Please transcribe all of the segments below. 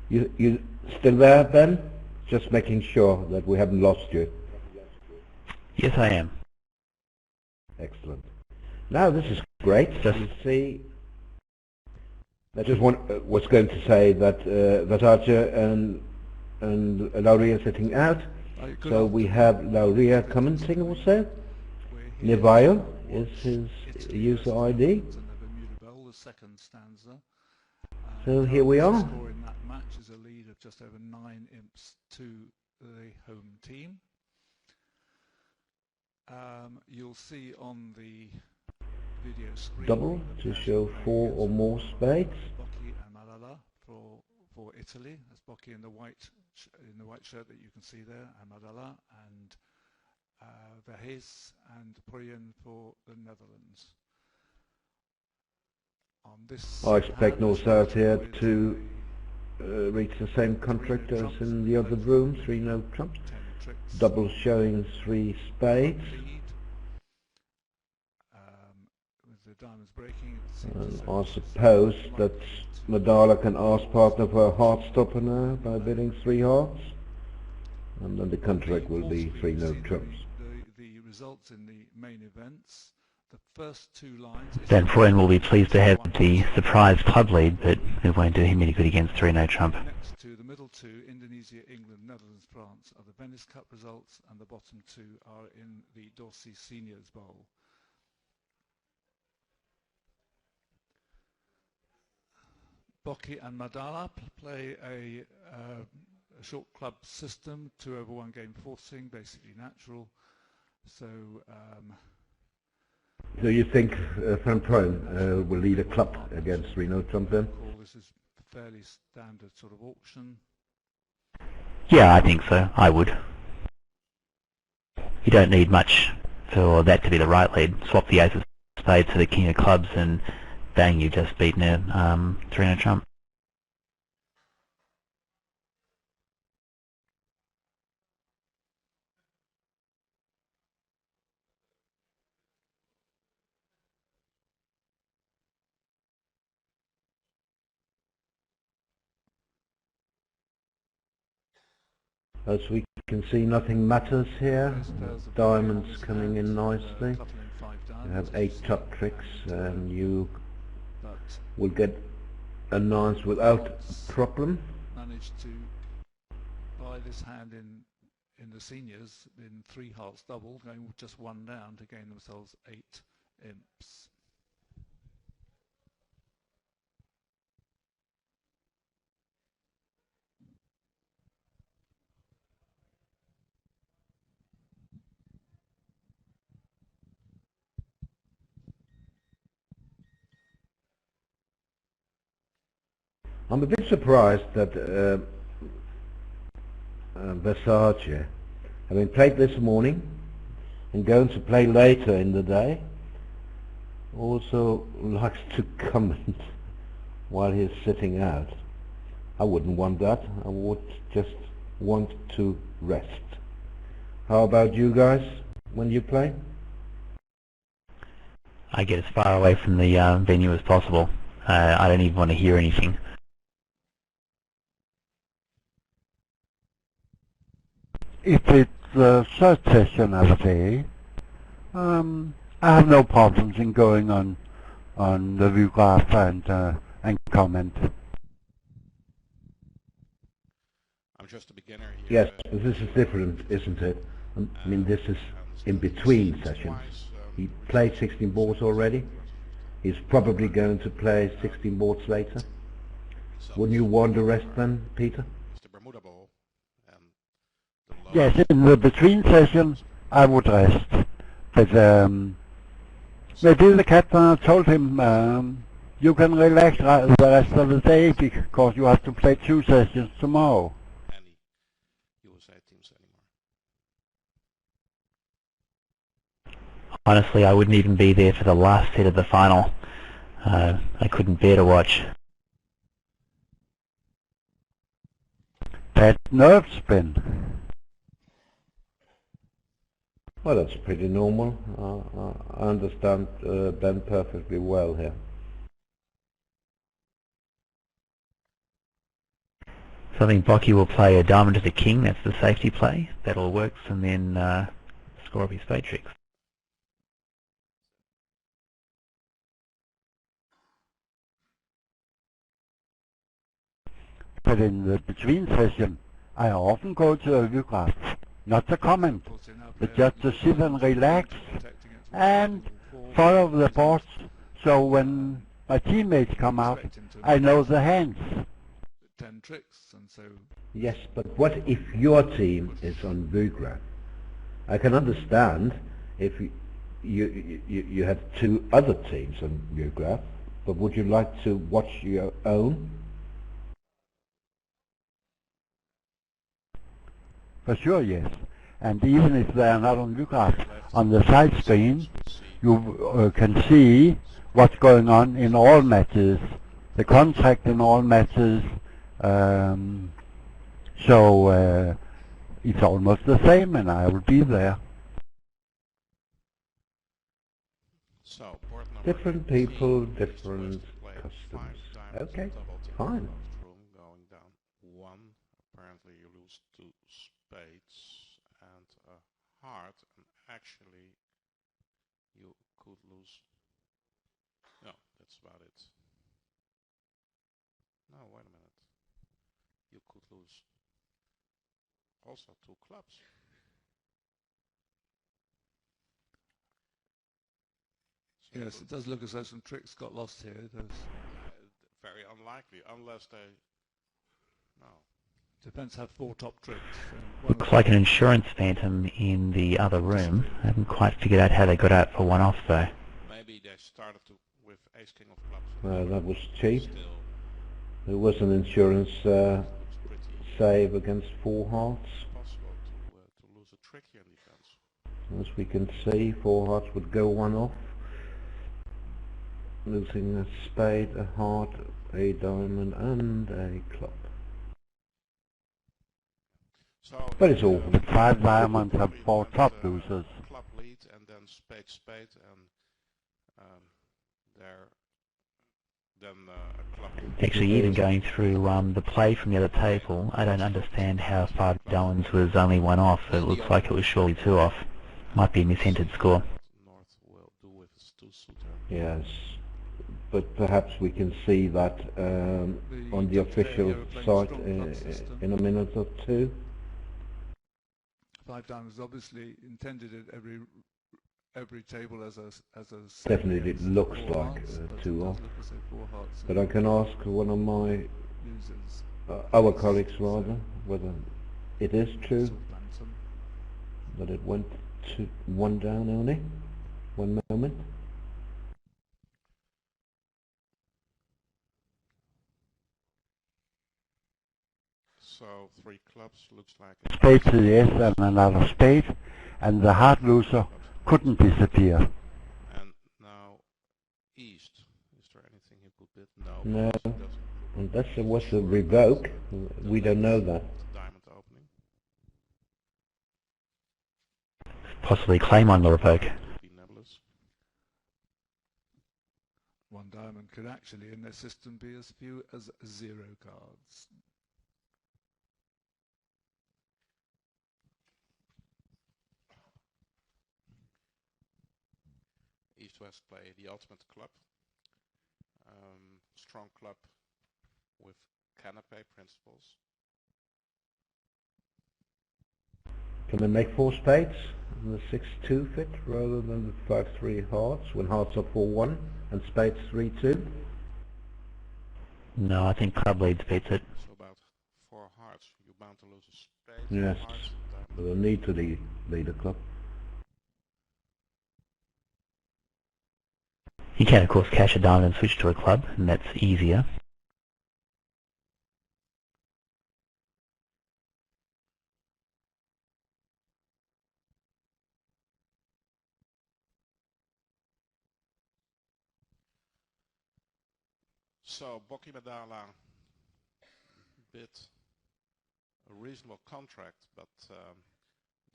You still there, Ben? Just making sure that we haven't lost you. Yes, I am. Excellent. Now this is great. You see, I just was going to say that Archer and Lauria sitting out. So we have Lauria commenting also. Nevayo is his user ID. So here we are. The score in that match is a lead of just over 9 imps to the home team. You'll see on the video screen double to show 4 or more spades. Bocchi and Madala for Italy. That's Bocchi in the white shirt that you can see there, and Madala, and Verhees and Prooijen for the Netherlands. On this, I expect North South here to reach the same contract as in the other room, 3 no trumps. Double showing 3 spades. With the diamonds breaking, And I suppose that Madala can ask partner for a heart stopper now by bidding 3 hearts. And then the contract will be 3 no trumps. The results in the main events. The first 2 lines. Then Prooijen will be pleased to have the surprise club lead, but it won't do him any good against 3 no trump. Next to the middle 2, Indonesia, England, Netherlands, France, are the Venice Cup results, and the bottom 2 are in the Dorsey Seniors Bowl. Bocchi and Madala play a short club system, 2/1 game forcing, basically natural. So. So you think Van Prooijen will lead a club against 3 no trump then? This is a fairly standard sort of auction. Yeah, I think so. I would. You don't need much for that to be the right lead. Swap the ace of spades to the king of clubs and bang, you've just beaten a 3 no trump. As we can see, nothing matters here. Diamonds coming in nicely. You have 8 top tricks and you will get a 9 without a problem. Managed to buy this hand in the seniors in 3 hearts double, going with just 1 down to gain themselves 8 imps. I'm a bit surprised that Versace, having played this morning and going to play later in the day, also likes to comment while he's sitting out. I wouldn't want that. I would just want to rest. How about you guys when you play? I get as far away from the venue as possible. I don't even want to hear anything. If it's the third session of the day, I have no problems in going on the Vugraph and comment. I'm just a beginner here. Yes, but this is different, isn't it? I mean, this is in between sessions. He played 16 boards already. He's probably going to play 16 boards later. Wouldn't you want to rest then, Peter? Yes, in the between session I would rest. But maybe the captain told him you can relax the rest of the day because you have to play 2 sessions tomorrow. Honestly, I wouldn't even be there for the last set of the final. I couldn't bear to watch. Bad nerve spin. Well, that's pretty normal. I understand Ben perfectly well here. So I think Bocchi will play a diamond to the king. That's the safety play. That all works, and then score up his spade tricks. But in the between session, I often go to a Vugraph, not to comment, but just to sit and relax and follow the boards. So when my teammates come out, I know the hands. 10 tricks, and so. Yes, but what if your team is on Vugraph? I can understand if you had two other teams on Vugraph, but would you like to watch your own? For sure, yes. And even if they are not on Vugraph, on the side screen, you can see what's going on in all matches, the contract in all matches. So it's almost the same, and I will be there. So, board number Different people, 18, different East West play customs. 5 diamonds, Okay, double to fine. the left room, going down 1. Apparently you lose 2 spades and a heart, and actually you could lose. No, that's about it. No, wait a minute. You could lose also 2 clubs. So Yes, it does look as though some tricks got lost here. It does. very unlikely, unless they. No. Depends how 4 top tricks. Looks like an insurance phantom in the other room. I haven't quite figured out how they got out for one off though. Maybe they started with ace king of clubs. Well, that was cheap. Still, There was an insurance looks pretty save against 4 hearts. possible to lose a trick here in defense. As we can see, 4 hearts would go one off. Losing a spade, a heart, a diamond and a club. So But it's all The 5 diamonds have 4 top losers. Club lead and then spade spade and then a club. Actually, even going through the play from the other table, I don't understand how 5 diamonds was only one off. It looks like it was surely 2 off. Might be a misentered score. North will do with his 2 suitor. Yes, but perhaps we can see that on the official site in a minute or two. 5 diamonds obviously intended at every table as a Definitely it looks like 2 off. But I can ask one of my our colleagues rather whether it is true that it went to 1 down only. 1 moment. So 3 clubs looks like Spade to the S and another spade, and the heart loser couldn't disappear. and now east. Is there anything he could bid? No. because he doesn't. Unless there was a revoke, we don't know that. Diamond opening. Possibly claim on the revoke. Could be nebulous. 1 diamond could actually in their system be as few as 0 cards. East-West play the ultimate club. Strong club with canapé principles. Can they make 4 spades and the 6-2 fit rather than the 5-3 hearts when hearts are 4-1 and spades 3-2? No, I think club leads beats it. So about 4 hearts. You're bound to lose a spade. Yes, Hearts, and but they'll need to lead a club. You can of course cash a diamond and switch to a club, and that's easier. So Bocchi Madala bid a reasonable contract, but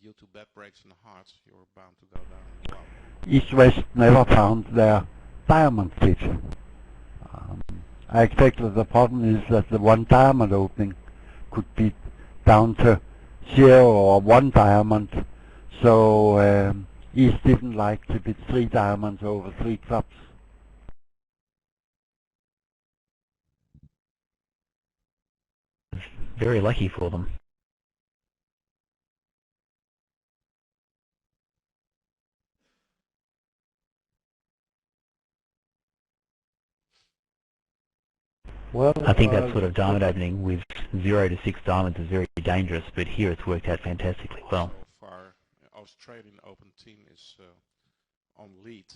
due to bad breaks in the hearts, you're bound to go down. Wow. East-West never found their diamond fit. I expect that the problem is that the 1 diamond opening could be down to 0 or 1 diamond. So East didn't like to be 3 diamonds over 3 clubs. Very lucky for them. Well, I think that sort of diamond opening with 0 to 6 diamonds is very dangerous, but here it's worked out fantastically well. So far, Australian Open team is on lead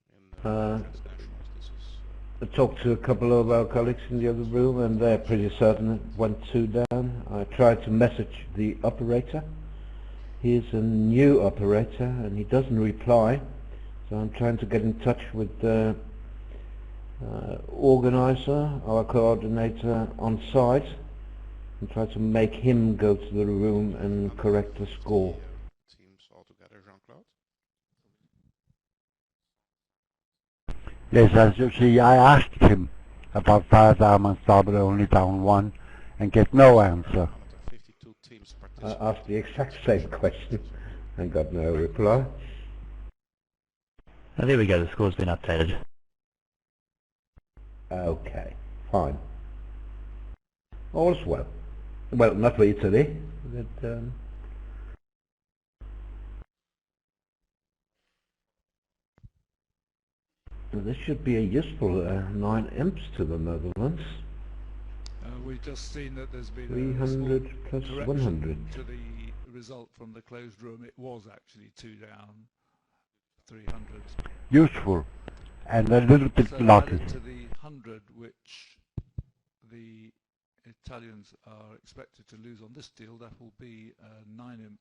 in transnationals. This is I talked to a couple of our colleagues in the other room, and they're pretty certain it went 2 down. I tried to message the operator. He's a new operator, and he doesn't reply. So I'm trying to get in touch with the organizer, our coordinator on site, and try to make him go to the room and correct the score. teams altogether, Jean-Claude. Yes, as you see, I asked him about 5 diamonds double, only down 1, and get no answer. 152 teams I asked the exact same question and got no reply. Oh, there we go, the score's been updated. Okay, fine. All's well. Well, not for Italy, but this should be a useful 9 imps to the Netherlands. We've just seen that there's been 300 a plus small 100. correction to the result from the closed room. It was actually 2 down, 300. Useful, and a little bit So lucky. added to the 100 which the Italians are expected to lose on this deal, that will be 9 imp.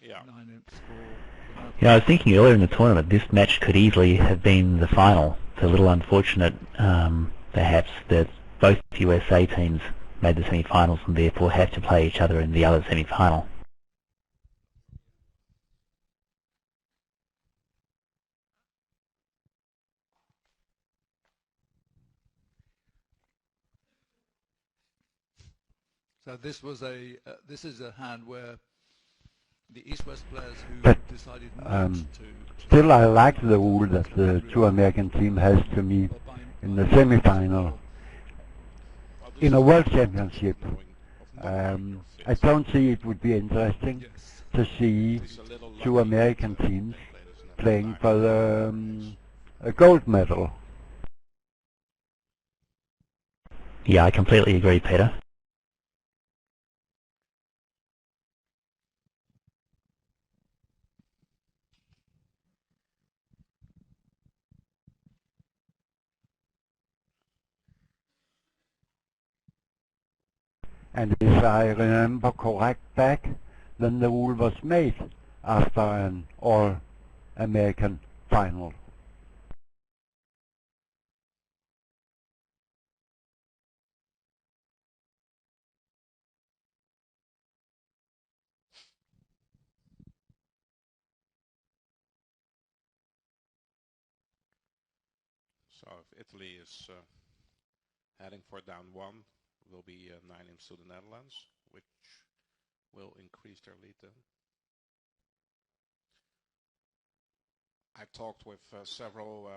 Yeah. 9 imps for the Yeah, I was thinking earlier in the tournament this match could easily have been the final. It's a little unfortunate, perhaps, that both USA teams made the semi-finals and therefore have to play each other in the other semi-final. So this was a this is a hand where the East-West players who But, decided not to Still, I like the rule that the 2 American team has to meet in the semi-final. In a World Championship, I don't see it would be interesting yes. to see 2 American teams playing for the a gold medal. Yeah, I completely agree, Peter. And if I remember correct back, then the rule was made after an all-American final. So if Italy is heading for down 1, will be 9 imps to the Netherlands, which will increase their lead then. I talked with several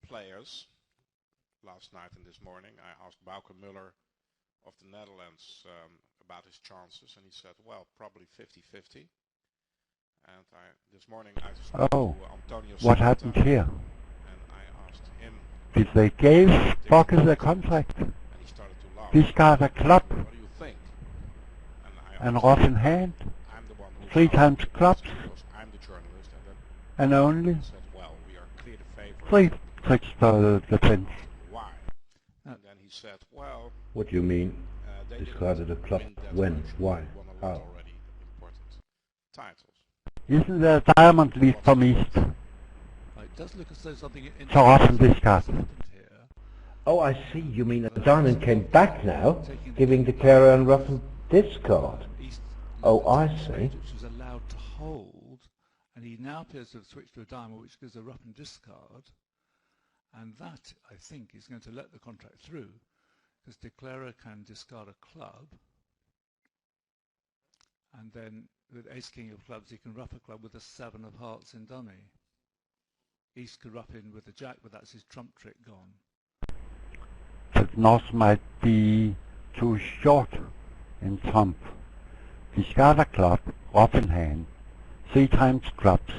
players last night and this morning. I asked Bauke Muller of the Netherlands about his chances, and he said, well, probably 50-50. And this morning I spoke to Antonio What Santa, happened here? and I asked him, Did they give Bocchi the contract? and he started to laugh. Discard a club What do you think? And I and asked rough him, in hand, I'm the one who 3 found times it, clubs, because I'm the journalist, and only and he said, well, we are clear the favorite. 3 tricks to the fence. Why? And then he said, well, What do you mean? they Discarded didn't a club. win that When? much. Why? They won a lot How? already important titles. Isn't there a diamond lead from East? It does look as though something So often interesting discard. has happened here. Oh, I see. You mean a diamond came back now, giving Declarer and Ruffin discard. East Oh, I left a see. spade which was allowed to hold, and he now appears to have switched to a diamond which gives a Ruffin discard, and that, I think, is going to let the contract through, because Declarer can discard a club, and then with ace-king of clubs he can ruff a club with a 7 of hearts in dummy. East could ruff in with the jack, but that's his trump trick gone. But North might be too short in trump. He's got a club, rough in hand, 3 times clubs,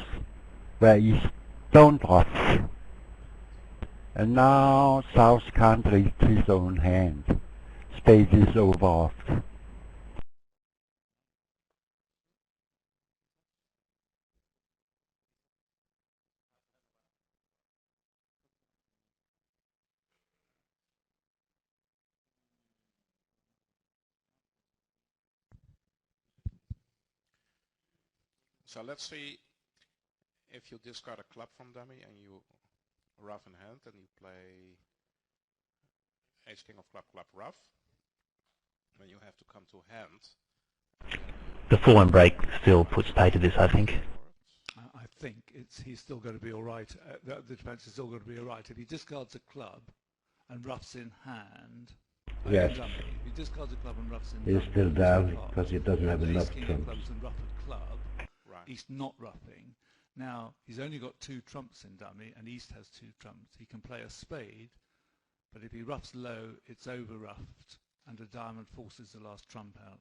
where East don't ruff. And now South can't reach his own hand. Spade is over off. So let's see if you discard a club from dummy and you ruff in hand and you play ace king of club club ruff. Then you have to come to hand. The 4-1 break still puts pay to this, I think. I think he's still going to be all right. The defence is still going to be all right. If he discards a club and roughs in hand, Yes. dummy, if he discards a club and roughs in He's dummy, still down clubs, because he doesn't have enough ace-king of trumps. clubs and ruff a club, Right. East not ruffing. Now, he's only got 2 trumps in dummy, and East has 2 trumps. He can play a spade, but if he roughs low, it's over-ruffed, and a diamond forces the last trump out.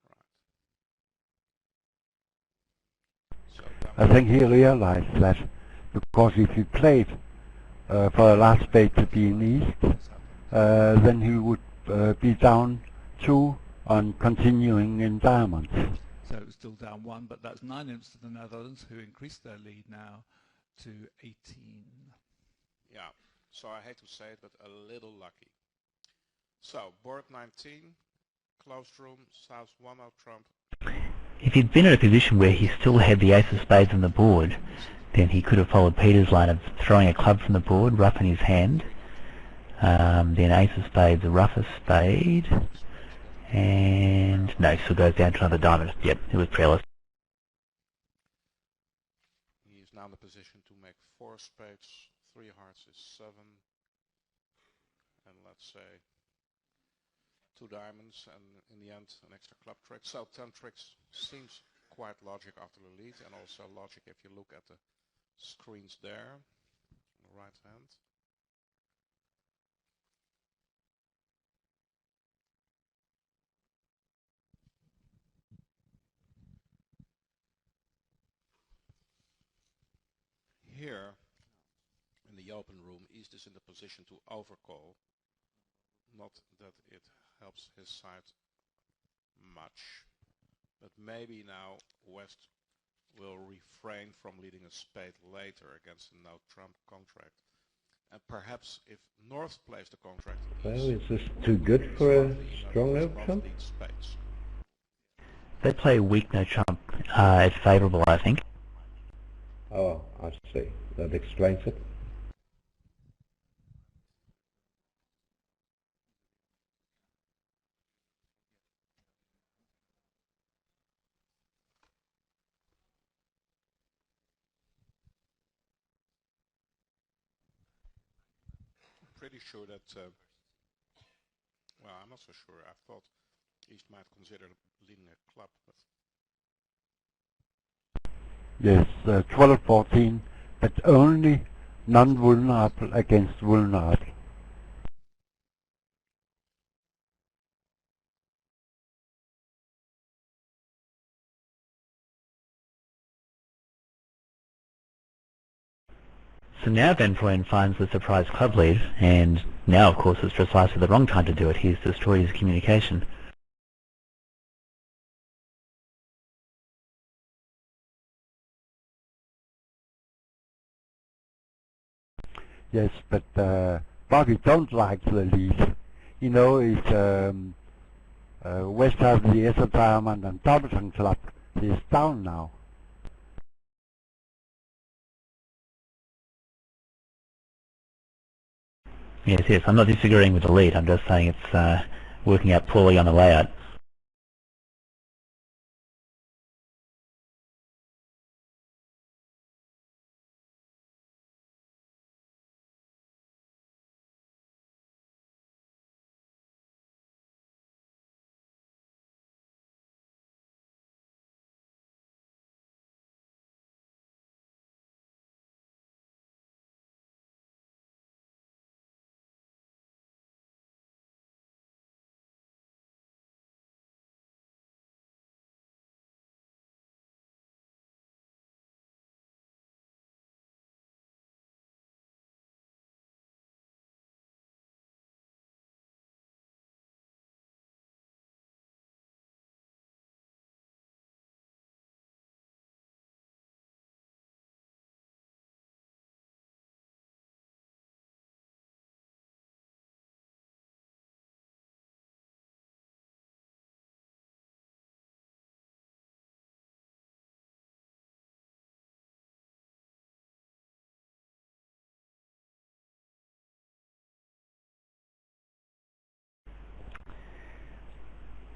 Right. So I think he realized that, because if he played for the last spade to be in East, then he would be down 2 on continuing in diamonds. So it's still down 1, but that's 9 imps to the Netherlands, who increased their lead now to 18. yeah. So I hate to say it, but a little lucky. So board 19, closed room, South 1-0 trump. If he'd been in a position where he still had the ace of spades on the board, then he could have followed Peter's line of throwing a club from the board, ruff in his hand, then ace of spades, a rough of spade, and no, still goes down to another diamond. Yep, it was prayerless. He is now in the position to make 4 spades, 3 hearts is 7, and let's say 2 diamonds, and in the end an extra club trick. So 10 tricks seems quite logic after the lead, and also logic if you look at the screens there on the right hand. Here in the open room, East is in the position to overcall. Not that it helps his side much, but maybe now West will refrain from leading a spade later against a no trump contract. And perhaps if North plays the contract, Well, is this too good for a strong no trump? Spades. They play weak no trump as favourable, I think. Oh, I see. That explains it. Pretty sure that, well, I'm not so sure. I thought East might consider leading a club, but Yes, 12-14, but only non-vulnerable against vulnerable. So now Van Prooijen finds the surprise club lead, and now of course it's precisely the wrong time to do it. He's destroyed his communication. Yes, but Bocchi don't like the lead. You know, it's West has the SF diamond and Thompson club is down now. Yes, yes, I'm not disagreeing with the lead. I'm just saying it's working out poorly on the layout.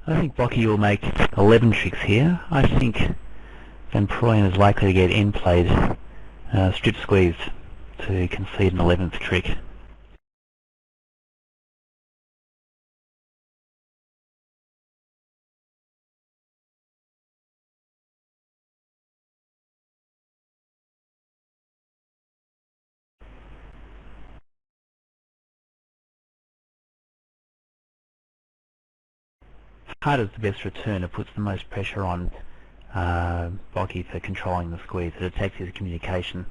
I think Bocchi will make 11 tricks here. I think Van Prooijen is likely to get end played, strip squeezed to concede an 11th trick. Hard is the best return. It puts the most pressure on Bocchi for controlling the squeeze. It attacks his communication.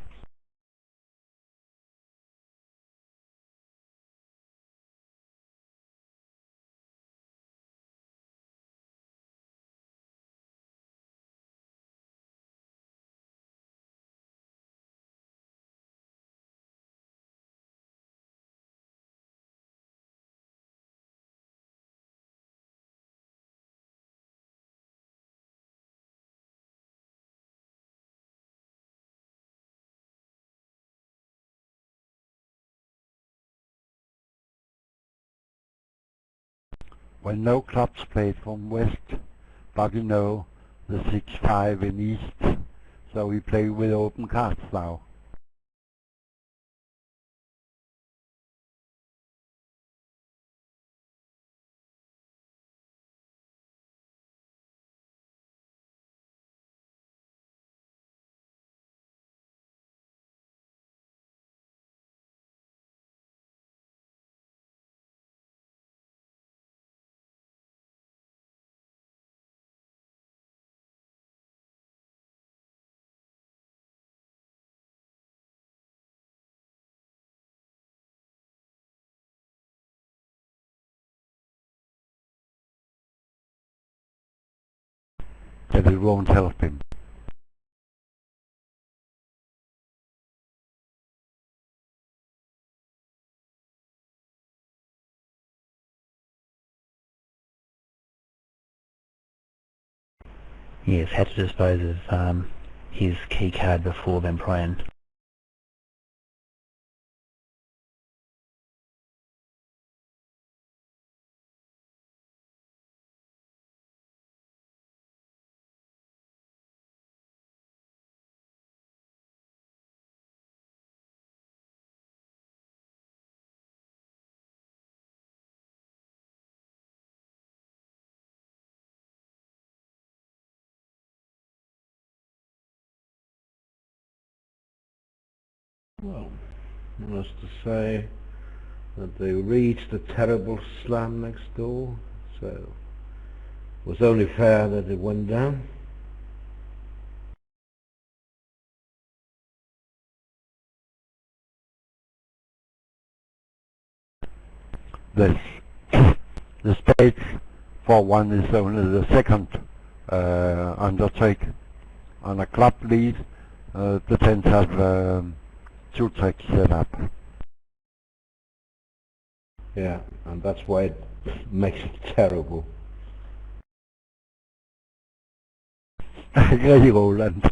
When no clubs played from west, Bocchi know the 6-5 in east, so we play with open cards now. But it won't help him. Yes, had to dispose of his key card before Van Prooijen. Well, needless to say that they reached a terrible slam next door, so it was only fair that it went down. The stage for one is only the second undertaken. On a club lead, the tents have 2 tricks set up. Yeah, and that's why it makes it terrible. I agree, Roland.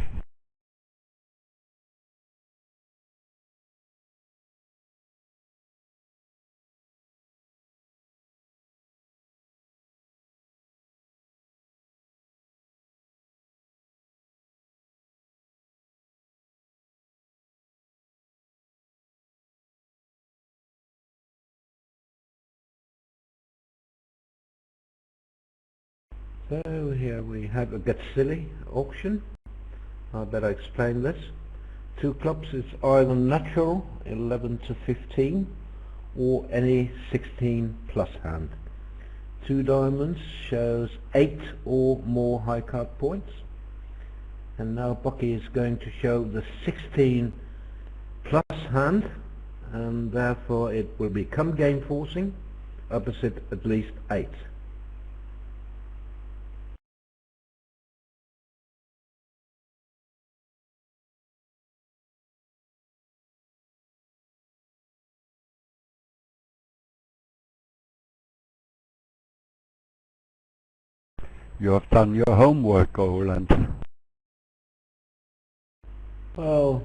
So here we have a Get Silly auction. I better explain this. 2 clubs is either natural 11 to 15 or any 16 plus hand. 2 diamonds shows 8 or more high card points. And now Bocchi is going to show the 16 plus hand, and therefore it will become game forcing opposite at least 8. You have done your homework, Roland. Well,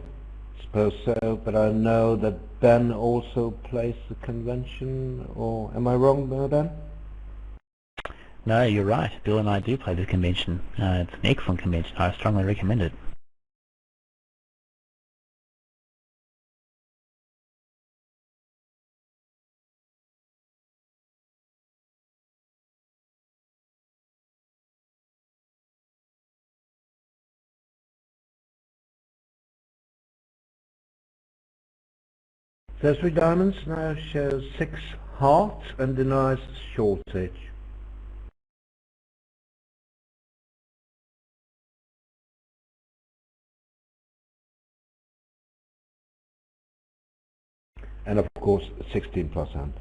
I suppose so, but I know that Ben also plays the convention, or am I wrong there, Ben? No, you're right. Bill and I do play this convention. It's an excellent convention. I strongly recommend it. So 3 diamonds now shows 6 hearts and denies shortage. And of course 16 plus hand.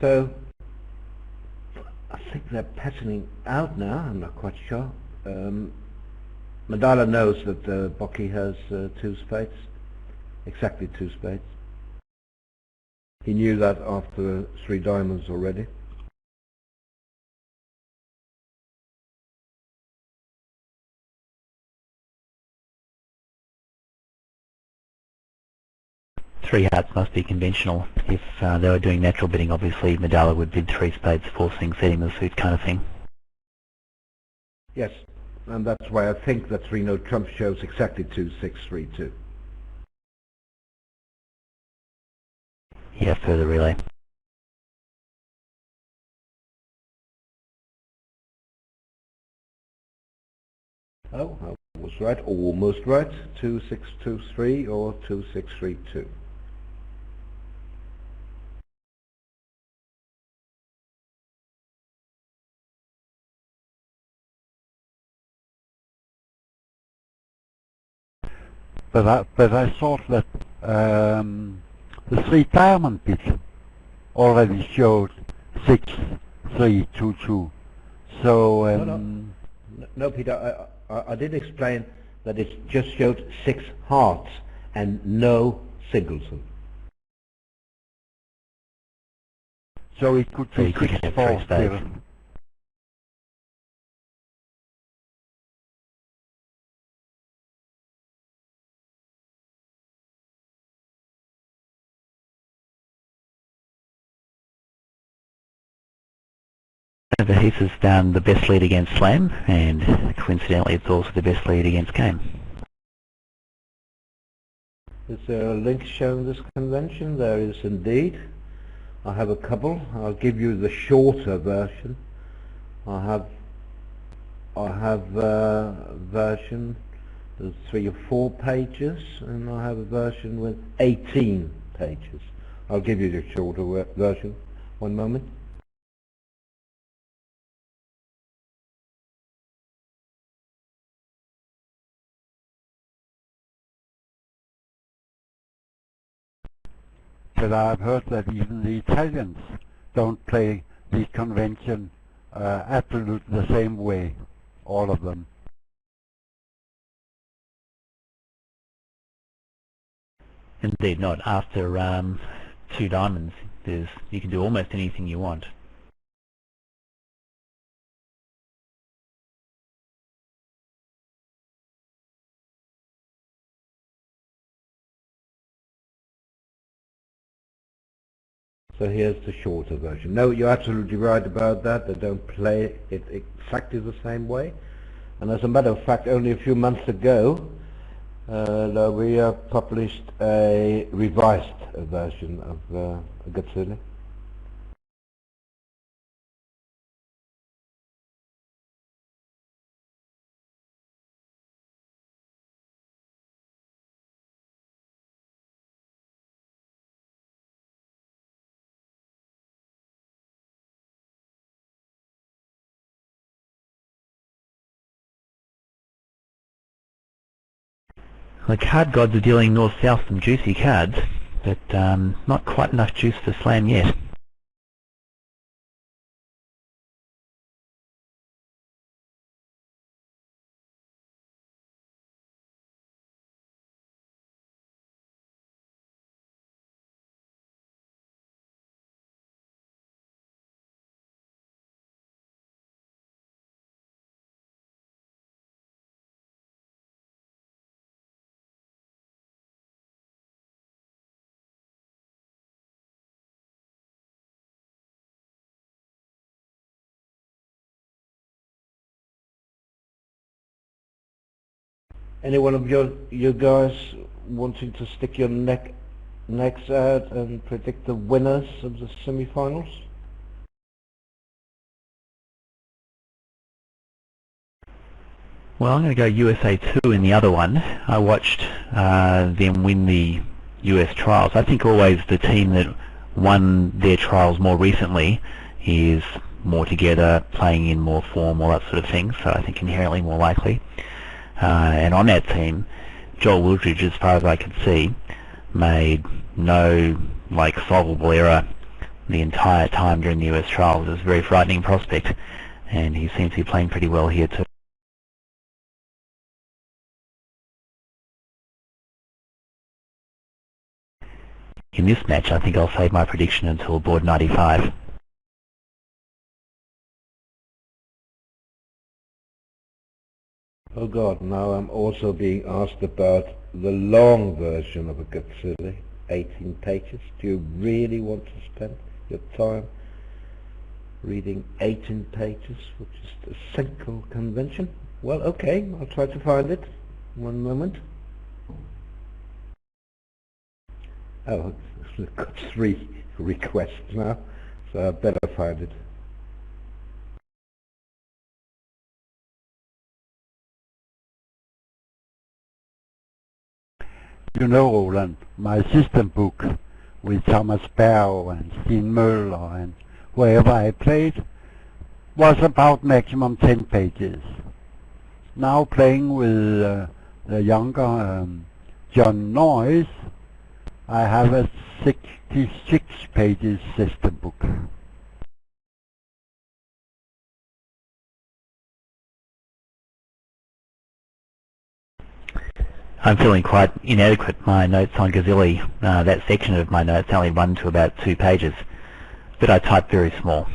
So I think they're patterning out now, I'm not quite sure. Madala knows that Bocchi has 2 spades, exactly 2 spades. He knew that after 3 diamonds already. Three hearts must be conventional. If they were doing natural bidding, obviously Madala would bid 3 spades, forcing, setting the suit kind of thing. Yes, and that's why I think that 3-no trump shows exactly 2, 6, 3, 2. Yeah, further relay. Oh, I was right, almost right. 2, 6, 2, 3 or 2, 6, 3, 2. But I thought that the 3 diamond bit already showed 6, 3, 2, 2. So No, Peter, I did explain that it just showed 6 hearts and no singles. so it could So be you could 6, have 4 3 spades. still. Verhees has found the best lead against Slam, and coincidentally it's also the best lead against Game. Is there a link showing this convention? There is indeed. I have a couple. I'll give you the shorter version. I have a version with 3 or 4 pages, and I have a version with 18 pages. I'll give you the shorter version. One moment. But I've heard that even the Italians don't play the convention absolutely the same way, all of them. Indeed not. After 2 diamonds, you can do almost anything you want. So here's the shorter version. No, you're absolutely right about that. They don't play it exactly the same way. And as a matter of fact, only a few months ago, we published a revised version of Agustin. The card gods are dealing north-south some juicy cards, but not quite enough juice for Slam yet. Any one of you guys wanting to stick your necks out and predict the winners of the semi-finals? Well, I'm going to go USA 2 in the other one. I watched them win the US trials. I think always the team that won their trials more recently is more together, playing in more form, all that sort of thing, so I think inherently more likely. And on that team, Joel Wildridge, as far as I could see, made no solvable error the entire time during the US trials. It was a very frightening prospect, and he seems to be playing pretty well here too. In this match, I think I'll save my prediction until board 95. Oh God, now I'm also being asked about the long version of a Gutsili, 18 pages. Do you really want to spend your time reading 18 pages, which is a single convention? Well, okay, I'll try to find it. One moment. Oh, I've got 3 requests now, so I better find it. You know, Roland, my system book with Thomas Barrow and Steen Møller and wherever I played was about maximum 10 pages. Now playing with the younger John Noyes, I have a 66 pages system book. I'm feeling quite inadequate. My notes on Gutsili, that section of my notes only run to about 2 pages, but I type very small.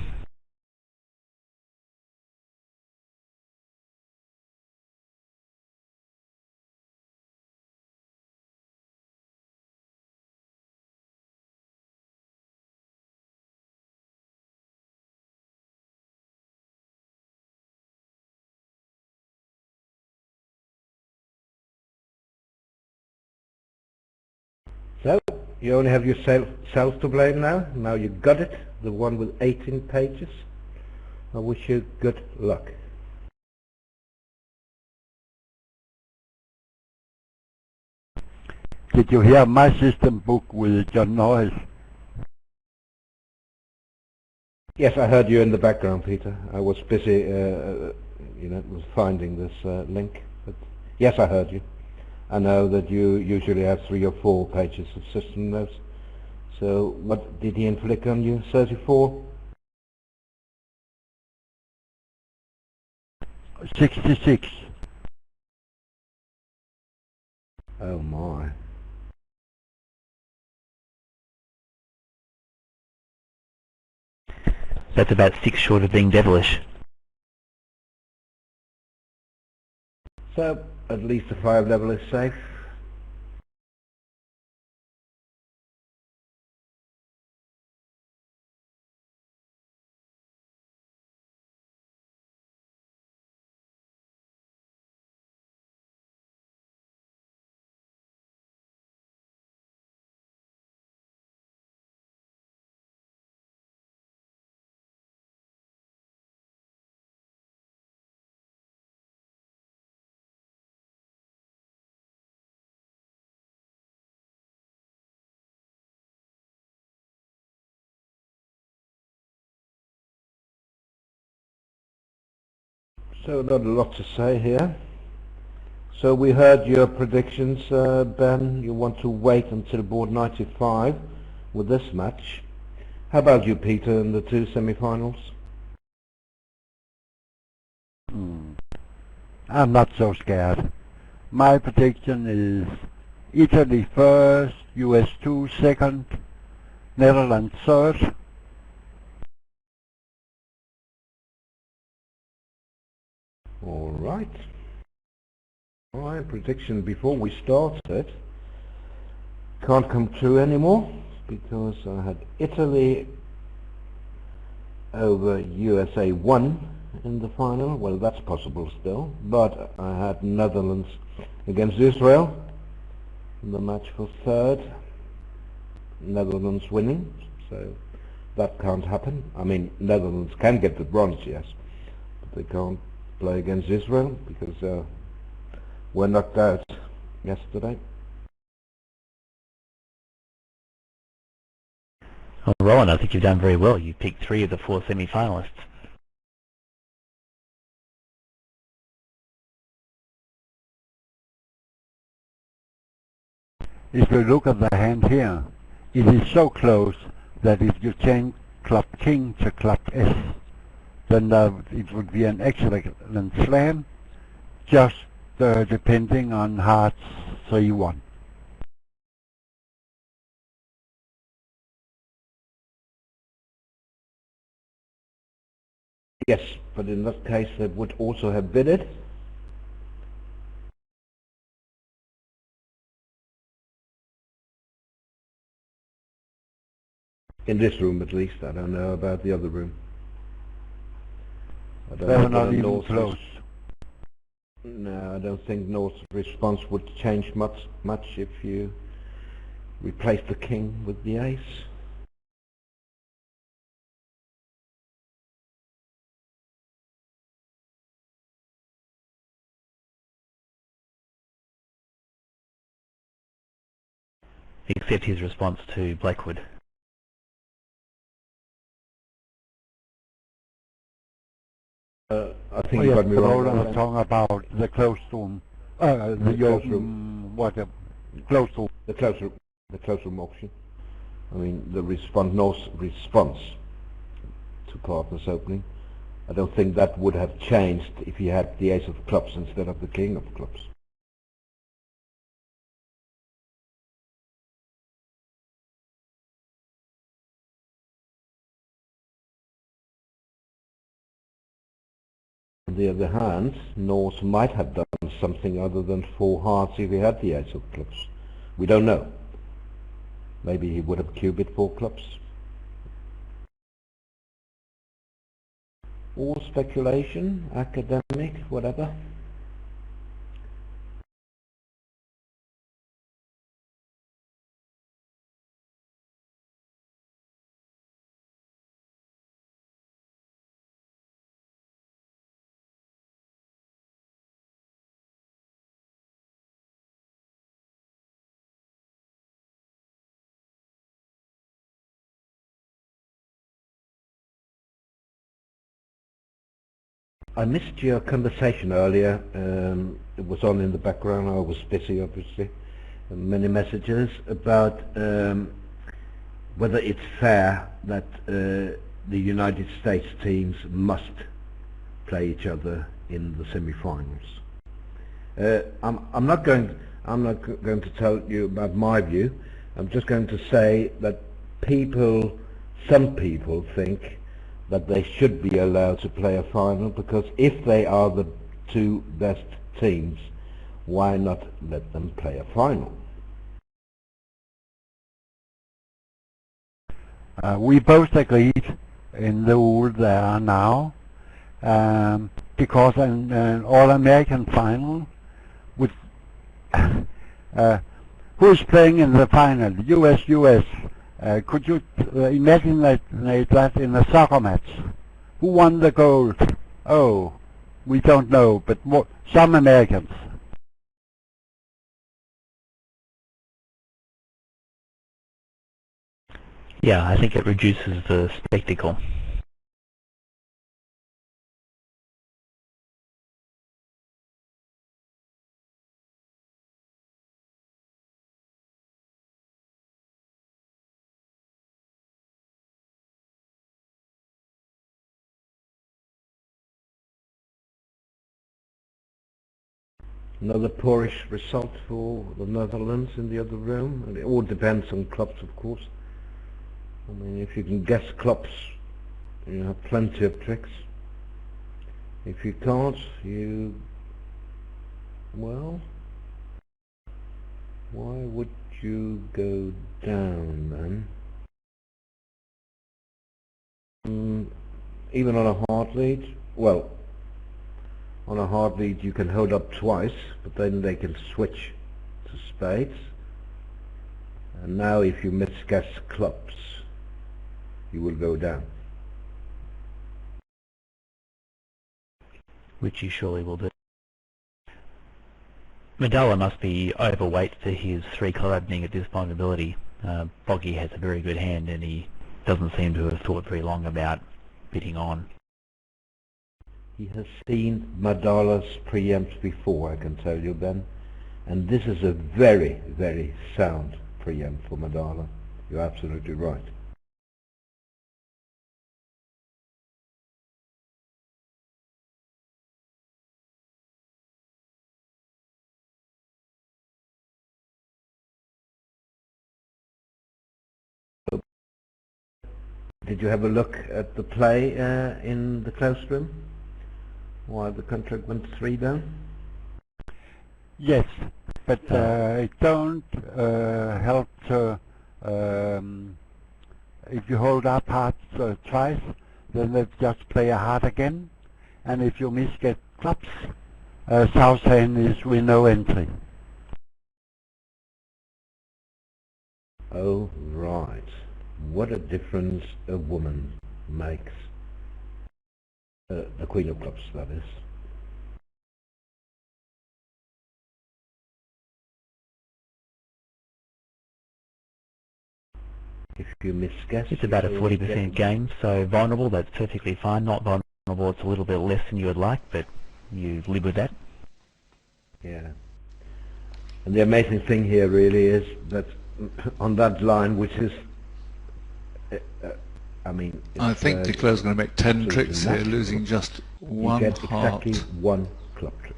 So, you only have yourself to blame now. Now you got it, the one with 18 pages. I wish you good luck. Did you hear my system book with John Noyes? Yes, I heard you in the background, Peter. I was busy, was finding this link. But yes, I heard you. I know that you usually have 3 or 4 pages of system notes. So what did he inflict on you? 34? 66. Oh my. That's about 6 short of being devilish. So at least the 5 level is safe. So not a lot to say here. So we heard your predictions, Ben. You want to wait until board 95 with this match. How about you, Peter, in the 2 semi-finals? I'm not so scared. My prediction is Italy first, US 2 second, Netherlands third. All right. My prediction before we started can't come true anymore because I had Italy over USA 1 in the final. Well, that's possible still, but I had Netherlands against Israel in the match for third. Netherlands winning, so that can't happen. I mean, Netherlands can get the bronze, yes, but they can't play against Israel because we're knocked out yesterday. Well, Roland, I think you've done very well. You picked 3 of the 4 semi-finalists. If you look at the hand here, it is so close that if you change club king to club S, then it would be an excellent slam, just depending on hearts 3-1. Yes, but in that case they would also have bidded. In this room at least. I don't know about the other room. They were not even close. No, I don't think North's response would change much if you replace the king with the ace. Except his response to Blackwood. I think you got me wrong. Roland was talking about the closed room. The closed room. Closed room. The closed room option. I mean, North's response to partners opening. I don't think that would have changed if he had the ace of clubs instead of the king of clubs. On the other hand, North might have done something other than 4 hearts if he had the ace of clubs. We don't know. Maybe he would have cubed 4 clubs. All speculation, academic, whatever. I missed your conversation earlier. It was on in the background. I was busy, obviously. Many messages about whether it's fair that the United States teams must play each other in the semi-finals. I'm not going to tell you about my view. I'm just going to say that some people think that they should be allowed to play a final, because if they are the 2 best teams, why not let them play a final? We both agreed in the rule there are now, because an All-American final with who is playing in the final? US. Could you imagine that in a soccer match? Who won the gold? Oh, we don't know, but some Americans. Yeah, I think it reduces the spectacle. Another poorish result for the Netherlands in the other room, and it all depends on clubs, of course. I mean, if you can guess clubs, you have plenty of tricks. If you can't, well, why would you go down then? Even on a hard lead, well, on a hard lead you can hold up twice, but then they can switch to spades. And now if you misguess clubs, you will go down. Which you surely will do. Madala must be overweight for his 3-club opening at this point of ability. Bocchi has a very good hand and he doesn't seem to have thought very long about bidding on. He has seen Madala's preempts before, I can tell you, Ben, and this is a very, very sound preempt for Madala. You're absolutely right. Did you have a look at the play in the closed room while the contract went 3 down? Yes, but it don't help to, if you hold up hearts twice, then they just play a heart again, and if you miss get clubs, South hand is with no entry. Oh, right. What a difference a woman makes. The Queen of Clubs, that is. If you misguess... It's about a 40% game, so vulnerable, that's perfectly fine. Not vulnerable, it's a little bit less than you would like, but you live with that. Yeah. And the amazing thing here really is that on that line, which is... I mean... I think De Clercq's going to make 10 tricks here, losing just one you get heart. exactly 1 club trick.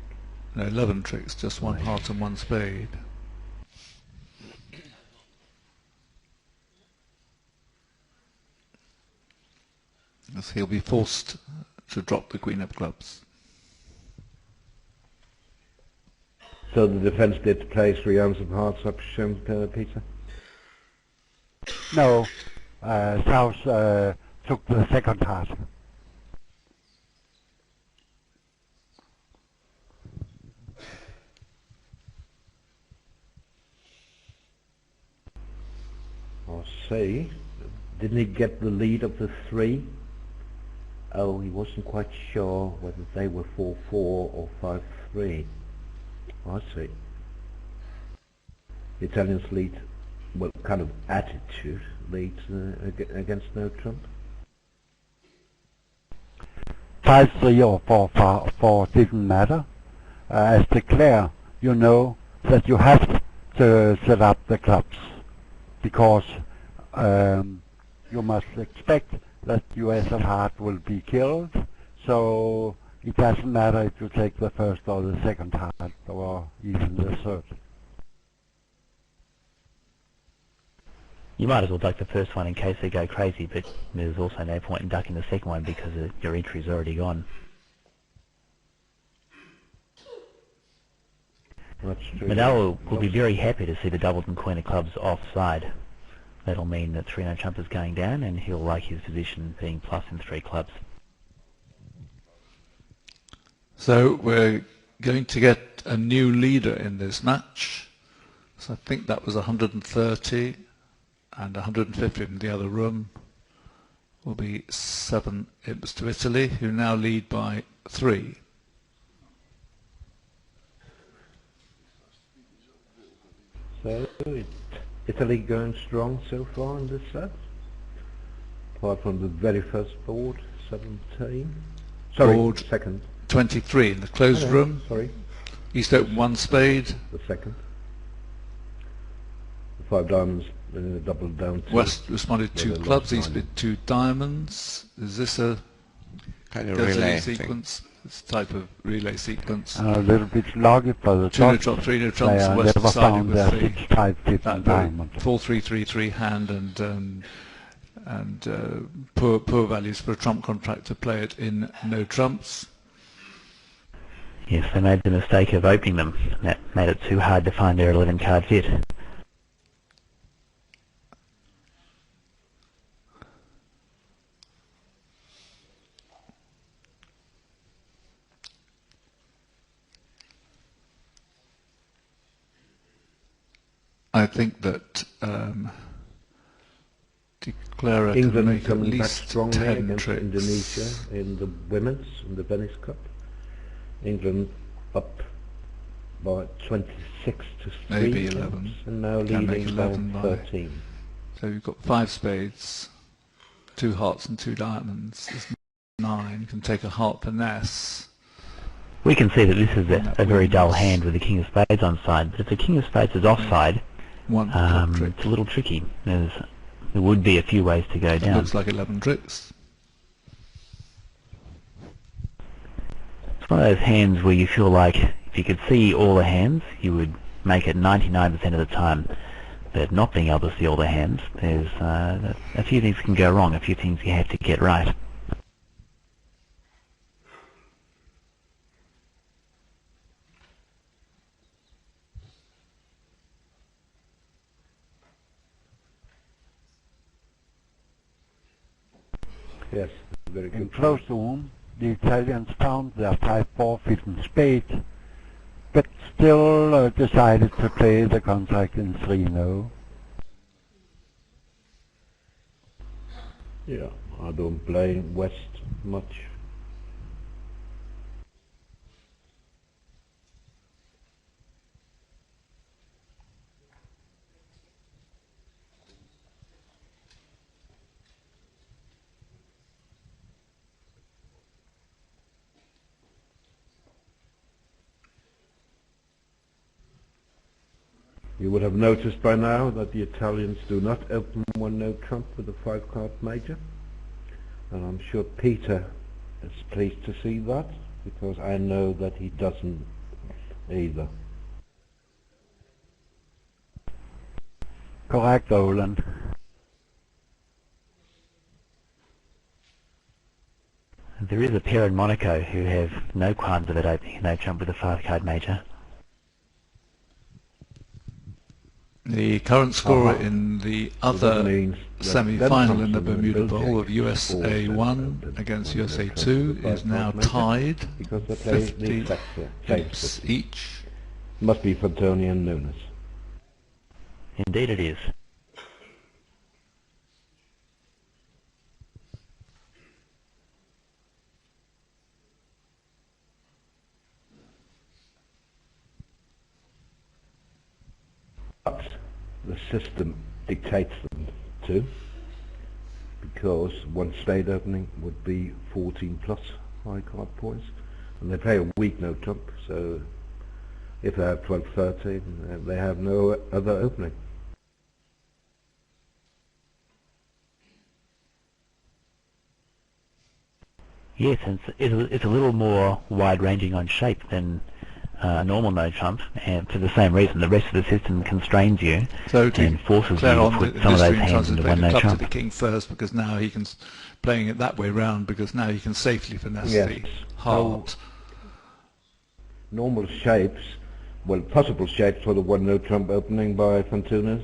No, 11 tricks, just 1 heart and 1 spade. As he'll be forced to drop the Queen of Clubs. So the defence did play 3 arms of hearts up, Peter? No, South took the second heart. I'll see. Didn't he get the lead of the 3? Oh, he wasn't quite sure whether they were 4-4 or 5-3. I see. The Italians lead, well, kind of attitude leads against no trump. 5-3 or 4-4 didn't matter. As De Clerqq, you know that you have to set up the clubs because you must expect that US at heart will be killed, so it doesn't matter if you take the first or the second heart or even the third. You might as well duck the first one in case they go crazy, but there's also no point in ducking the second one because your entry's already gone. That's true. Madala will be very happy to see the doubled and Queen of Clubs offside. That'll mean that 3-no trump is going down and he'll like his position being plus in 3 clubs. So we're going to get a new leader in this match. So I think that was 130 and 150 in the other room. Will be 7 imps to Italy, who now lead by 3. So Italy going strong so far in this set, apart from the very first board, 17. Sorry, Board second. 23 in the closed room. Sorry, East open 1 spade. the second. The 5 diamonds, double down 2. West responded 2 the clubs. last East nine. bid 2 diamonds. Is this a Kind of Goes relay in thing. sequence? This type of relay sequence. A little bit lucky for the 2-no top trump, 3-no player trumps. West never decided found with their the 6-5 different diamond. 4-3-3-3 hand and poor values for a trump contract to play it in no trumps. Yes, they made the mistake of opening them. That made it too hard to find their 11 card fit. I think that Declara can England make at coming back least strongly 10 against tricks. Indonesia in the women's, in the Venice Cup. England up by 26 to 3. Maybe 11. And now Can make leading 11 by by 13. So you've got 5 spades, 2 hearts and 2 diamonds. There's 9. You can take a heart finesse. We can see that this is And that a very dull wins. hand with the king of spades on side. But if the king of spades is offside, One top trick. it's a little tricky. There would be a few ways to go It down. looks like 11 tricks. It's one of those hands where you feel like if you could see all the hands, you would make it 99% of the time. But not being able to see all the hands, there's a few things can go wrong, a few things you have to get right. Yes, very In good. close to home, the Italians found their 5-4 fit in spades, but still decided to play the contract in 3-0. Yeah, I don't play West much. You would have noticed by now that the Italians do not open 1-no trump with a 5-card major, and I'm sure Peter is pleased to see that, because I know that he doesn't either. Correct, Roland. There is a pair in Monaco who have no qualms about opening a no trump with a 5-card major. The current scorer in the other means that semi-final in the Thompson Bermuda and Bowl of Bocchi USA all 1 opened against 1-no USA trump 2 with a is now 5-card major, tied, because they play the 50 exact same pips system. each. Must be Fantoni and Nunes. Indeed it is. But the system dictates them to, because one spade opening would be 14 plus high card points, and they play a weak no trump, so if they have 12-13, they have no other opening. Yes, and it's a little more wide-ranging on shape than a normal no trump, and for the same reason the rest of the system constrains you So to and forces you clear to on, put the some of those stream hands into translated 1-no club trump. to the king first, because now he can, playing it that way round, because now he can safely finesse Yes. the heart. Normal shapes, well, possible shapes for the 1-no trump opening by Fantunas,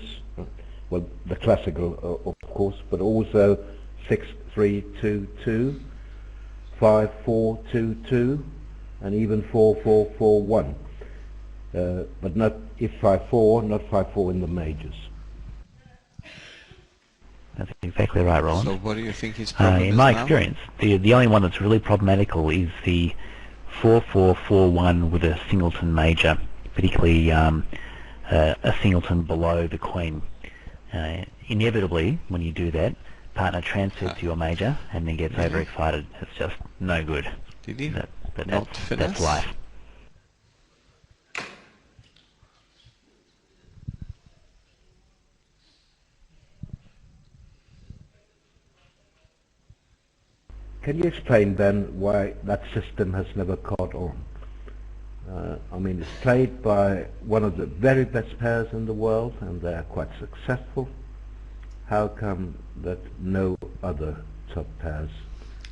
well, the classical, of course, but also 6-3-2-2, 5-4-2-2, and even 4-4-4-1. But not if 5-4, not 5-4 in the majors. That's exactly right, Roland. So what do you think his problem In is my now? experience, the only one that's really problematical is the 4-4-4-1 with a singleton major, particularly a singleton below the queen. Inevitably, when you do that, partner transfers to your major and then gets overexcited. It's just no good. Did he But not that's finesse? life. Can you explain then why that system has never caught on? I mean, it's played by one of the very best pairs in the world, and they are quite successful. How come that no other top pairs,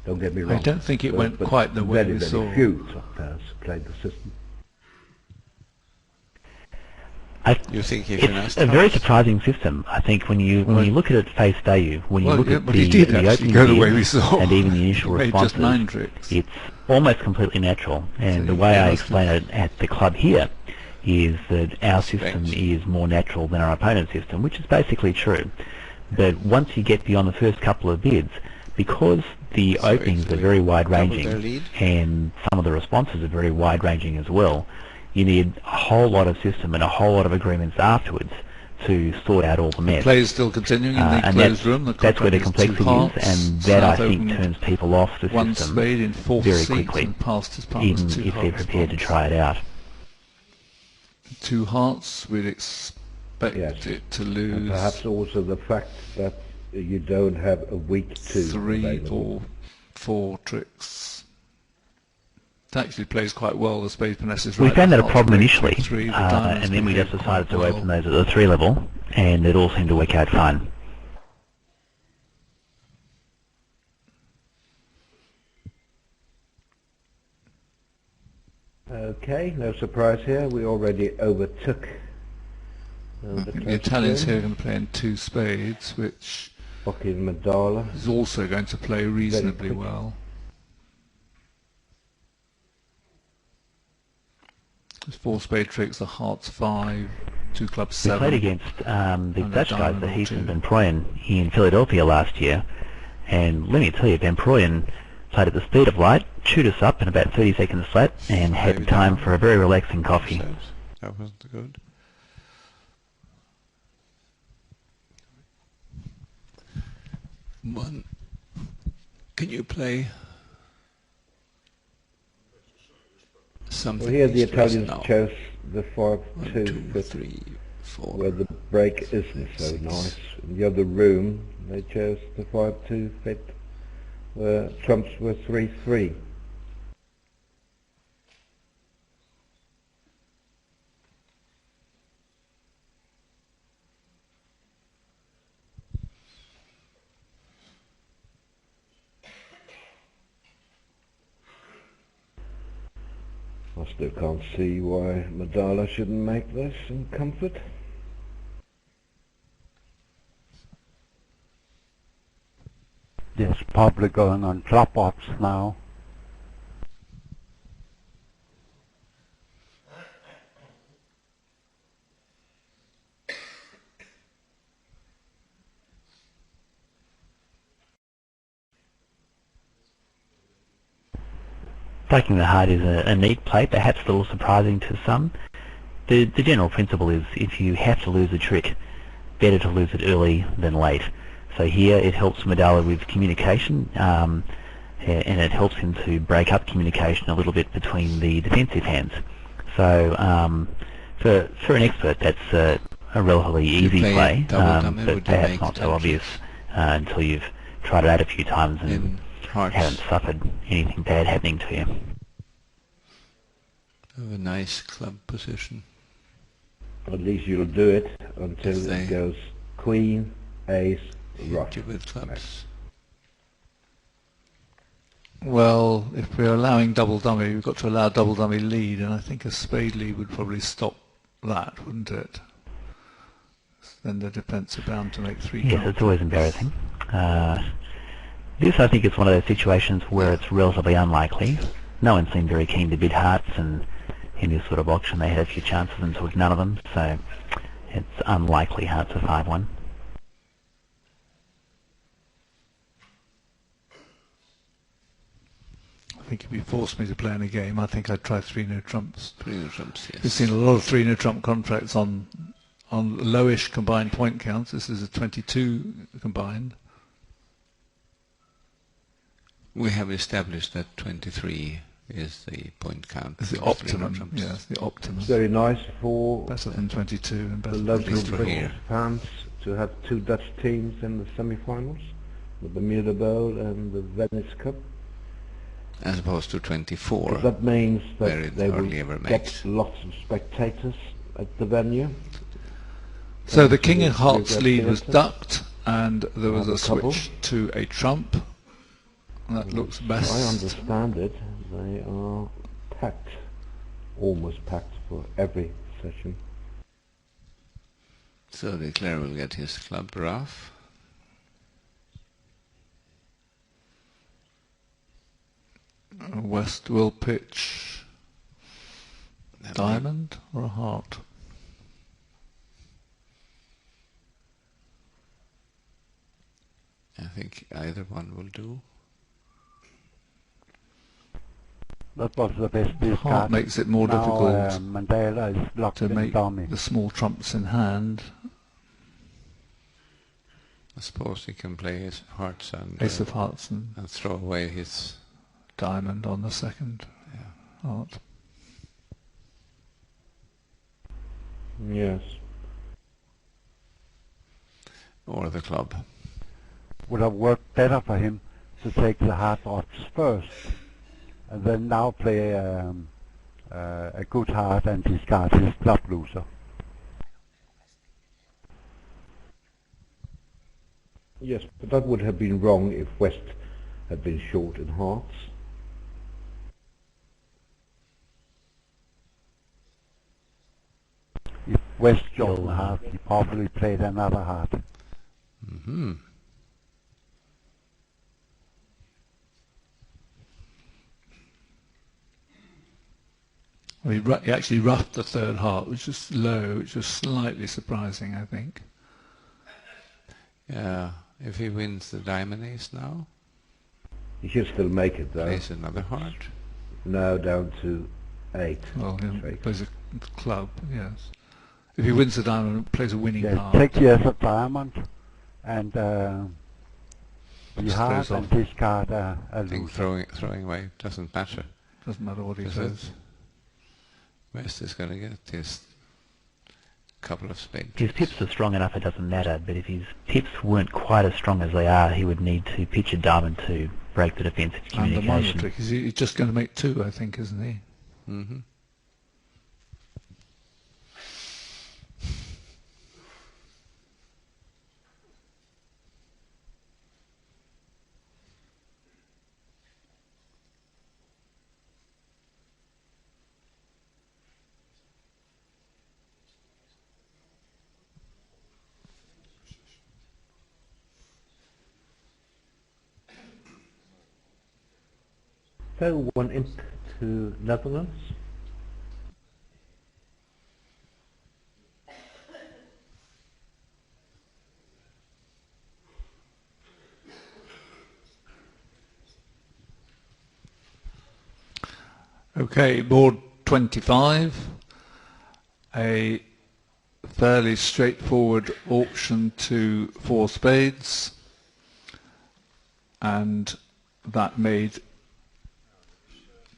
don't get me wrong, I don't think it went but quite the way very, we very saw. few top pairs played the system. You think he It's finessed a very first? surprising system. I think when you look at it at face value, when you Well, look yeah, at but the, he did the actually opening go the way bids we saw. and even the initial He made just responses, 9 tricks. it's almost completely natural. And So the he way I must explain it at the club here is that our system is more natural than our opponent's system, which is basically true. But once you get beyond the first couple of bids, because the openings are very wide-ranging and some of the responses are very wide-ranging as well, you need a whole lot of system and a whole lot of agreements afterwards to sort out all the mess. Play is still continuing in the closed room. That's where the complexity is, and that I think turns people off the system very quickly, even if they're prepared to try it out. 2 hearts, we'd expect it to lose. And perhaps also the fact that you don't have a weak 2 3 available. or 4 tricks. It actually plays quite well, the spade finesse is right. We found that a problem Hearts initially, 3, and then we just decided to well. open those at the 3 level, and it all seemed to work out fine. Okay, no surprise here. We already overtook The Italians here are going to play in 2 spades, which Bocchi and Madala. is also going to play reasonably well. There's 4 spade tricks, the hearts 5, 2 clubs 7. We played against the and a Dutch guys, diamond or Verhees 2. and Prooijen, in Philadelphia last year, and let me tell you, Prooijen played at the speed of light, chewed us up in about 30 seconds flat, and had time for a very relaxing coffee. That wasn't good. Can you play something? Well, here the express Italians now? chose the 5-2, 1, 2, but 3, 4. where the break isn't so 6. nice. In the other room, they chose the 5-2 fit, where trumps were 3-3. I still can't see why Madala shouldn't make this in comfort. Yes, probably going on flop ups now. Breaking the heart is a neat play, perhaps a little surprising to some. The general principle is if you have to lose a trick, better to lose it early than late. So here it helps Madala with communication, and it helps him to break up communication a little bit between the defensive hands. So for an expert, that's a relatively easy play, but perhaps not so obvious until you've tried it out a few times and haven't suffered anything bad happening to you. Have a nice club position. At least you'll do it until it goes queen, ace, rough. With clubs. Well, if we're allowing double dummy, we've got to allow double dummy lead, and I think a spade lead would probably stop that, wouldn't it? Then the defence are bound to make 3 Yes, counts. it's always embarrassing. This, I think, is one of those situations where it's relatively unlikely. No one seemed very keen to bid hearts, and in this sort of auction they had a few chances and took none of them, so it's unlikely hearts are 5-1. I think if you forced me to play in a game, I think I'd try 3 no trumps. 3 no trumps, yes. We've seen a lot of 3 no trump contracts on lowish combined point counts. This is a 22 combined. We have established that 23 is the point count. It's the for 3 no optimum. trumps. Yes, the optimum. It's very nice for Better than 22 and the better than local 23. British fans to have 2 Dutch teams in the semi-finals, the Bermuda Bowl and the Venice Cup. As opposed to 24. But that means where that it they will hardly ever get makes. lots of spectators at the venue. So the king of Vugraph hearts lead was theatre. ducked, and there was Have a a couple. switch to a trump. That looks best. I understand it. They are packed, almost packed for every session. So the Declare will get his club rough. West will pitch Diamond or a heart? I think either one will do. That was the best this Heart card. makes it more now, difficult Madala is blocked to in make dummy. the small trumps in hand. I suppose he can play his hearts and Ace of hearts and throw away his diamond on the second heart. Yes. or the club. Would have worked better for him to take the hard odds first, and then now play a good heart and discard his club loser. Yes, but that would have been wrong if West had been short in hearts. If West short in heart, he probably played another heart. Mm-hmm. Well, he actually roughed the third heart, which is low, which was slightly surprising, I think. Yeah, if he wins the diamond ace now, He should still make it though. plays another heart. Now down to 8. Well, he Straight. plays a club, yes. If he wins the diamond, plays a winning Yeah, heart. take the as a diamond and the Just heart throws and off. discard a I think loser. throwing away doesn't matter. Doesn't matter what he Because says. West is going to get his couple of spades. If his pips are strong enough, it doesn't matter, but if his pips weren't quite as strong as they are, he would need to pitch a diamond to break the defensive And the minor communication. trick is he's just going to make 2, I think, isn't he? Mm-hmm. So one imp to Netherlands. Okay, board 25. A fairly straightforward auction to 4 spades. And that made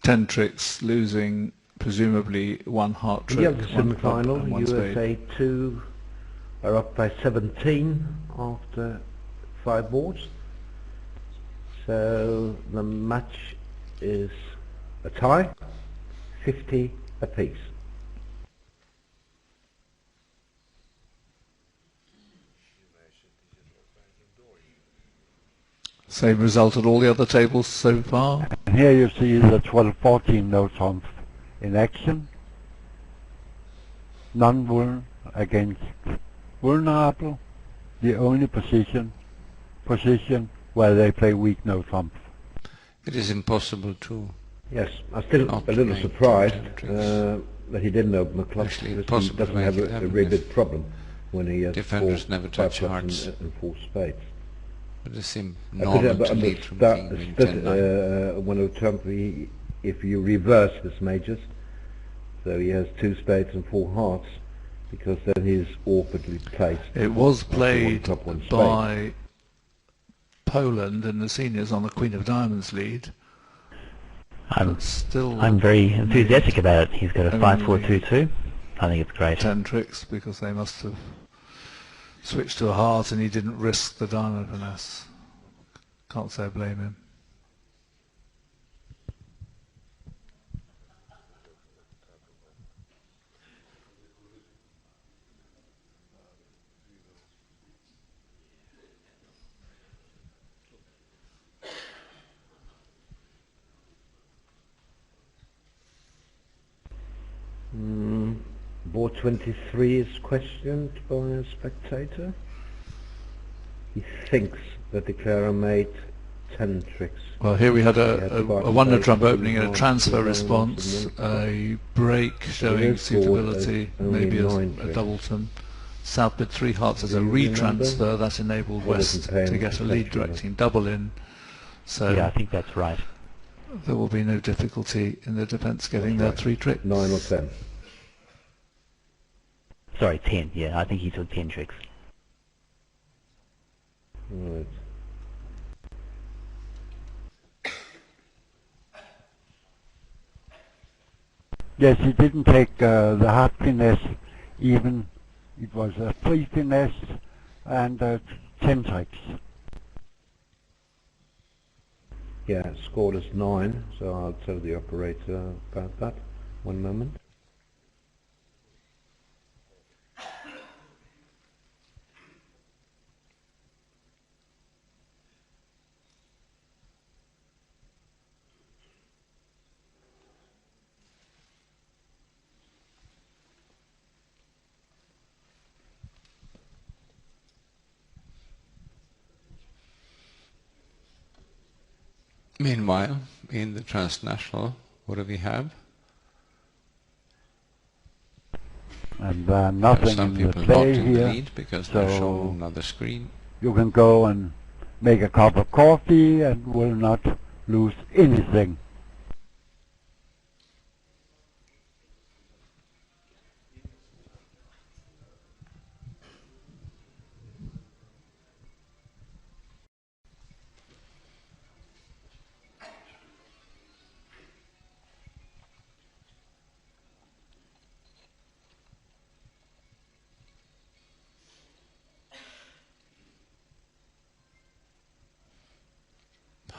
10 tricks, losing presumably 1 heart trick, The other 1 club semi-final, and 1 spade. USA 2 are up by 17 after 5 boards. So the match is a tie, 50 apiece. Same result at all the other tables so far. And here you see the 12-14 no trump in action. Non-vulnerable against vulnerable, the only position where they play weak no trump. It is impossible to Yes, I'm still Not a little make surprised tricks. that he didn't open the club. Actually, because he impossible to doesn't make have it a happen, really yes. big problem when he has Defenders 4, never 5 touch clubs hearts. and 4 spades. But it seems I could normal have to lead from understood king wing 10-9. when a Trump, if you reverse his majors, so he has 2 spades and 4 hearts, because then he's awkwardly placed. It was after played 1 club, 1 spade. by Poland in the seniors on the Queen of Diamonds lead. But still I'm very enthusiastic about it. He's got a Only 5-4-2-2. I think it's great. 10 tricks because they must have switched to a heart and he didn't risk the diamond finesse. Can't say I blame him. Board 23 is questioned by a spectator. He thinks that Declarer made 10 tricks. Well, here we had had a quite one a trump break, opening and a two transfer lines, response, and then a break showing is scored suitability, as only maybe 9 a tricks. doubleton. South bid 3 hearts as a Do you remember? retransfer that enabled I wasn't West paying to get a lead attention. directing double in. So Yeah, I think that's right. there will be no difficulty in the defence getting their Right. 3 tricks. 9 or 10. Sorry, 10. Yeah, I think he took 10 tricks. Right. Yes, he didn't take the hard finesse even. It was a free finesse and 10 tricks. Yeah, scored as 9, so I'll tell the operator about that. One moment. Meanwhile, in the transnational, what do we have? And Some nothing in the people not play in the here. lead because they're So shown on another screen. you can go and make a cup of coffee and will not lose anything.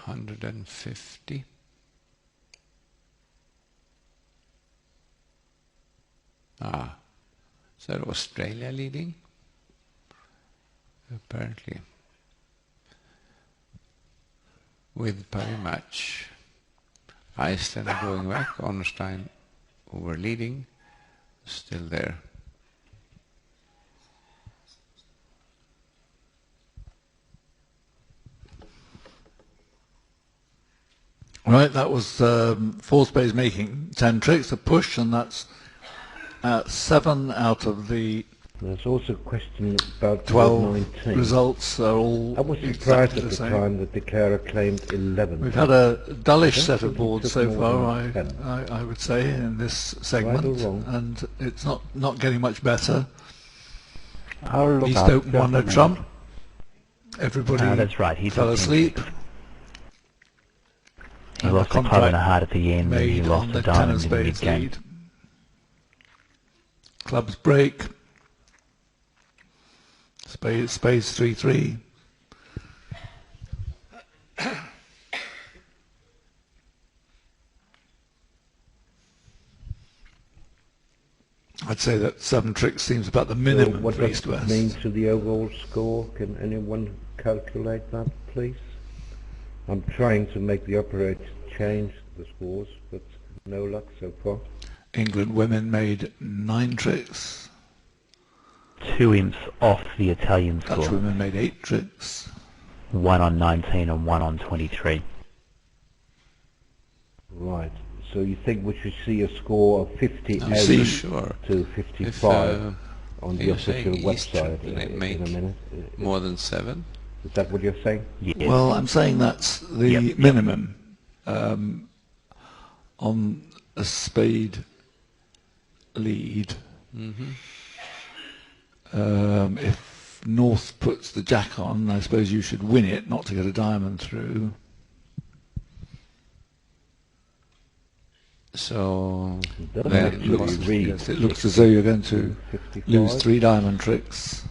$150. Is that Australia leading? Apparently. With very much. Iceland going back, Ornstein over leading, still there. Right, that was four spades making 10 tricks, a push, and that's 7 out of the There's also a question about 12 19. results are all I was surprised exactly at the the same. time that declarer claimed 11. We've had a dullish I don't set think of he boards took so more far, than 10. I would say, in this segment, wrong? and it's not getting much better. I'll look East up opened just one a no minute. trump. Everybody That's right. He fell took 10 asleep. tricks. He And lost the the club and a contract heart at the end, and he made lost on the the 10 diamond of in spades mid-game. lead. Clubs break. Spades 3-3. I'd say that 7 tricks seems about the So minimum what for does East it West. mean to the overall score? Can anyone calculate that, please? I'm trying to make the operator change the scores, but no luck so far. England women made 9 tricks. 2 imps off the Italian Dutch score. women made 8 tricks. 1 on 19 and 1 on 23. Right. So you think we should see a score of 58 I'm see- not sure. to 55 on the you're saying official East website should in make a minute? more than 7? Is that what you're saying? Yeah. Well, I'm saying that's the Yep. minimum on a spade lead. Mm-hmm. If North puts the jack on, I suppose you should win it, not to get a diamond through. So Doesn't then actually looks, read yes, it looks as though you're going to 55. lose 3 diamond tricks,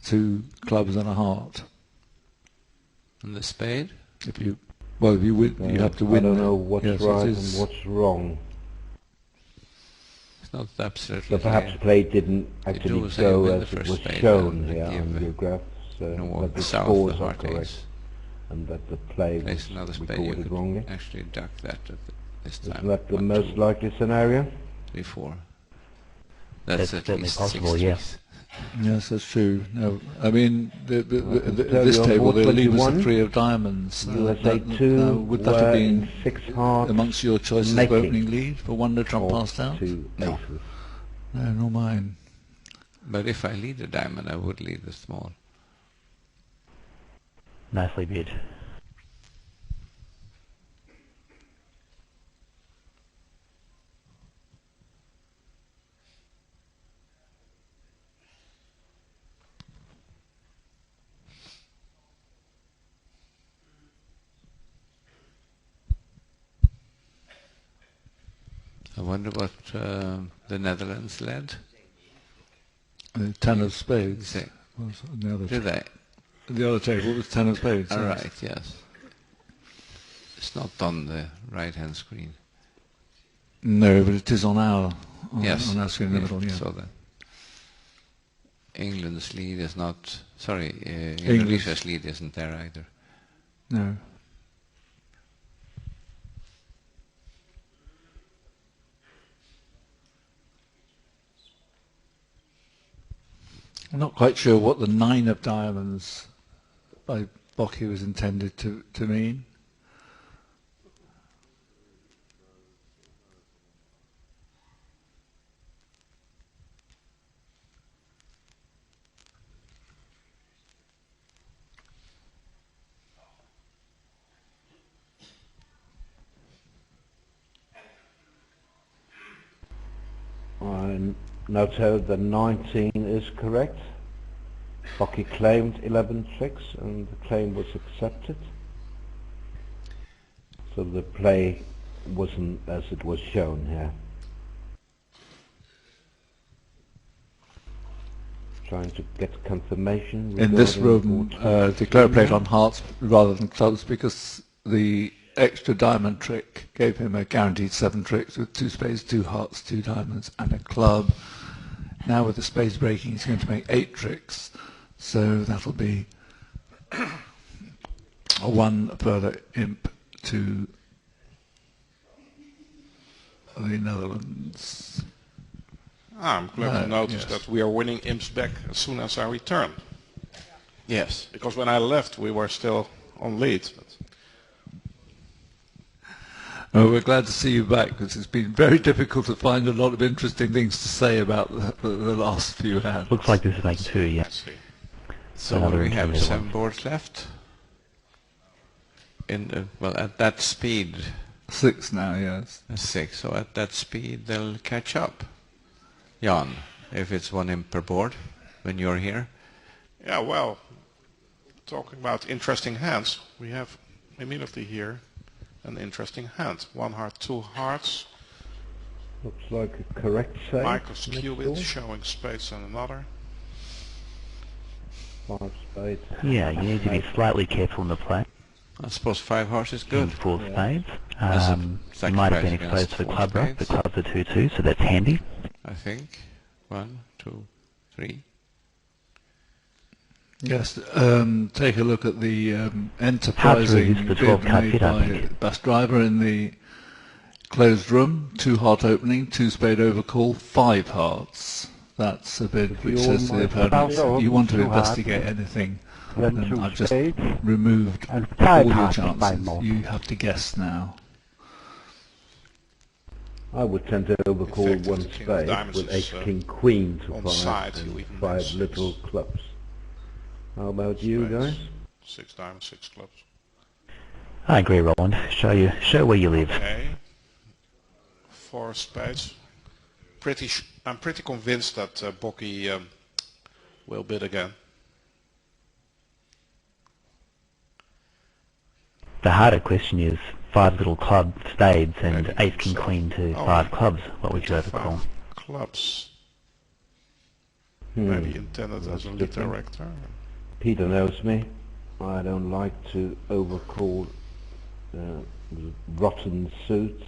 2 clubs and a heart. on the spade, If you win, you have to win. I don't it. know what's Yes, it right is. and what's wrong. it's not absolutely So perhaps clear. play didn't actually do say go win as the it first was spade shown and here give on the graph, North, but the south scores the are heart correct ace. and that the play was Place another spade, you recorded could wrongly. actually duck that at this time. Isn't that the 1, most 2, likely scenario? 3, 4. That's That's at certainly least possible, 6 yeah. tricks. Yes, that's true. No, I mean, tell this you on table, board the lead was 21, the 3 of diamonds. USA 2 would that have were been in 6 hearts amongst your choices of making opening lead for one the trump of passed out? 2 No. aces. No, nor mine. But if I lead a diamond, I would lead the small. Nicely bid. I wonder what the Netherlands led. The 10 of spades. Say, Was on the other did they? The other table was 10 of spades. All yes. right, yes. It's not on the right-hand screen. No, but it is on our Yes. on our screen in the middle. Yeah. So that England's lead is not. Sorry, Indonesia's lead isn't there either. No. I'm not quite sure what the 9 of diamonds by Bocchi was intended to mean. I'm now told that 19 is correct. Bocchi claimed 11 tricks and the claim was accepted. So the play wasn't as it was shown here. Trying to get confirmation. In this regarding room, what Declare played on hearts rather than clubs because the extra diamond trick gave him a guaranteed 7 tricks with 2 spades, 2 hearts, 2 diamonds and a club. Now with the spades breaking he's going to make 8 tricks, so that'll be a 1 further imp to the Netherlands. I'm glad to notice yes. that we are winning imps back as soon as I return. Yes. Because when I left, we were still on lead. But Oh, we're glad to see you back because it's been very difficult to find a lot of interesting things to say about the last few hands. Looks like this is making 2, yeah. let's see. So what do Another we have? intermediate 7 one. boards left. In the, well, at that speed, 6 now, yes. 6. So at that speed, they'll catch up. Jan, if it's 1 imp per board when you're here. Yeah, well, talking about interesting hands, we have immediately here an interesting hand. 1 heart, 2 hearts. Looks like a correct save. Michael's next cubit door. showing spades and another. 5 spades. Yeah, you need to be slightly careful in the play. I suppose 5 hearts is King good. 4 spades. As a You might have been sacrifice exposed to the against club 4 rush. The spades. clubs are 2-2, so that's handy. I think. 1, 2, 3. Yes, take a look at the Hard to enterprising resist the bid 12 card made hit, I by think. Bus Driver in the closed room. 2 heart opening, 2 spade overcall, 5 hearts. That's a bid If which you says to the all might opponent, have if you want to 2 hearts, investigate anything, then then 2 I've just spades removed and all 5 your hearts by chances. more. You have to guess now. I would tend to overcall In fact, 1 if the king of spade diamonds with is, ace, king, queen to on 5 side, you and even 5 have little 6. clubs. How about you Spades. guys? 6 diamonds, 6 clubs. I agree, Roland. Show where you live. Okay. 4 spades. I'm pretty convinced that Bocchi will bid again. The harder question is 5 little club spades and Maybe ace, king, himself. queen to Oh, 5 clubs. What would you Into overcall? 5 clubs. Hmm. Maybe intended That's as a lead different. director. Peter knows me. I don't like to overcall rotten suits.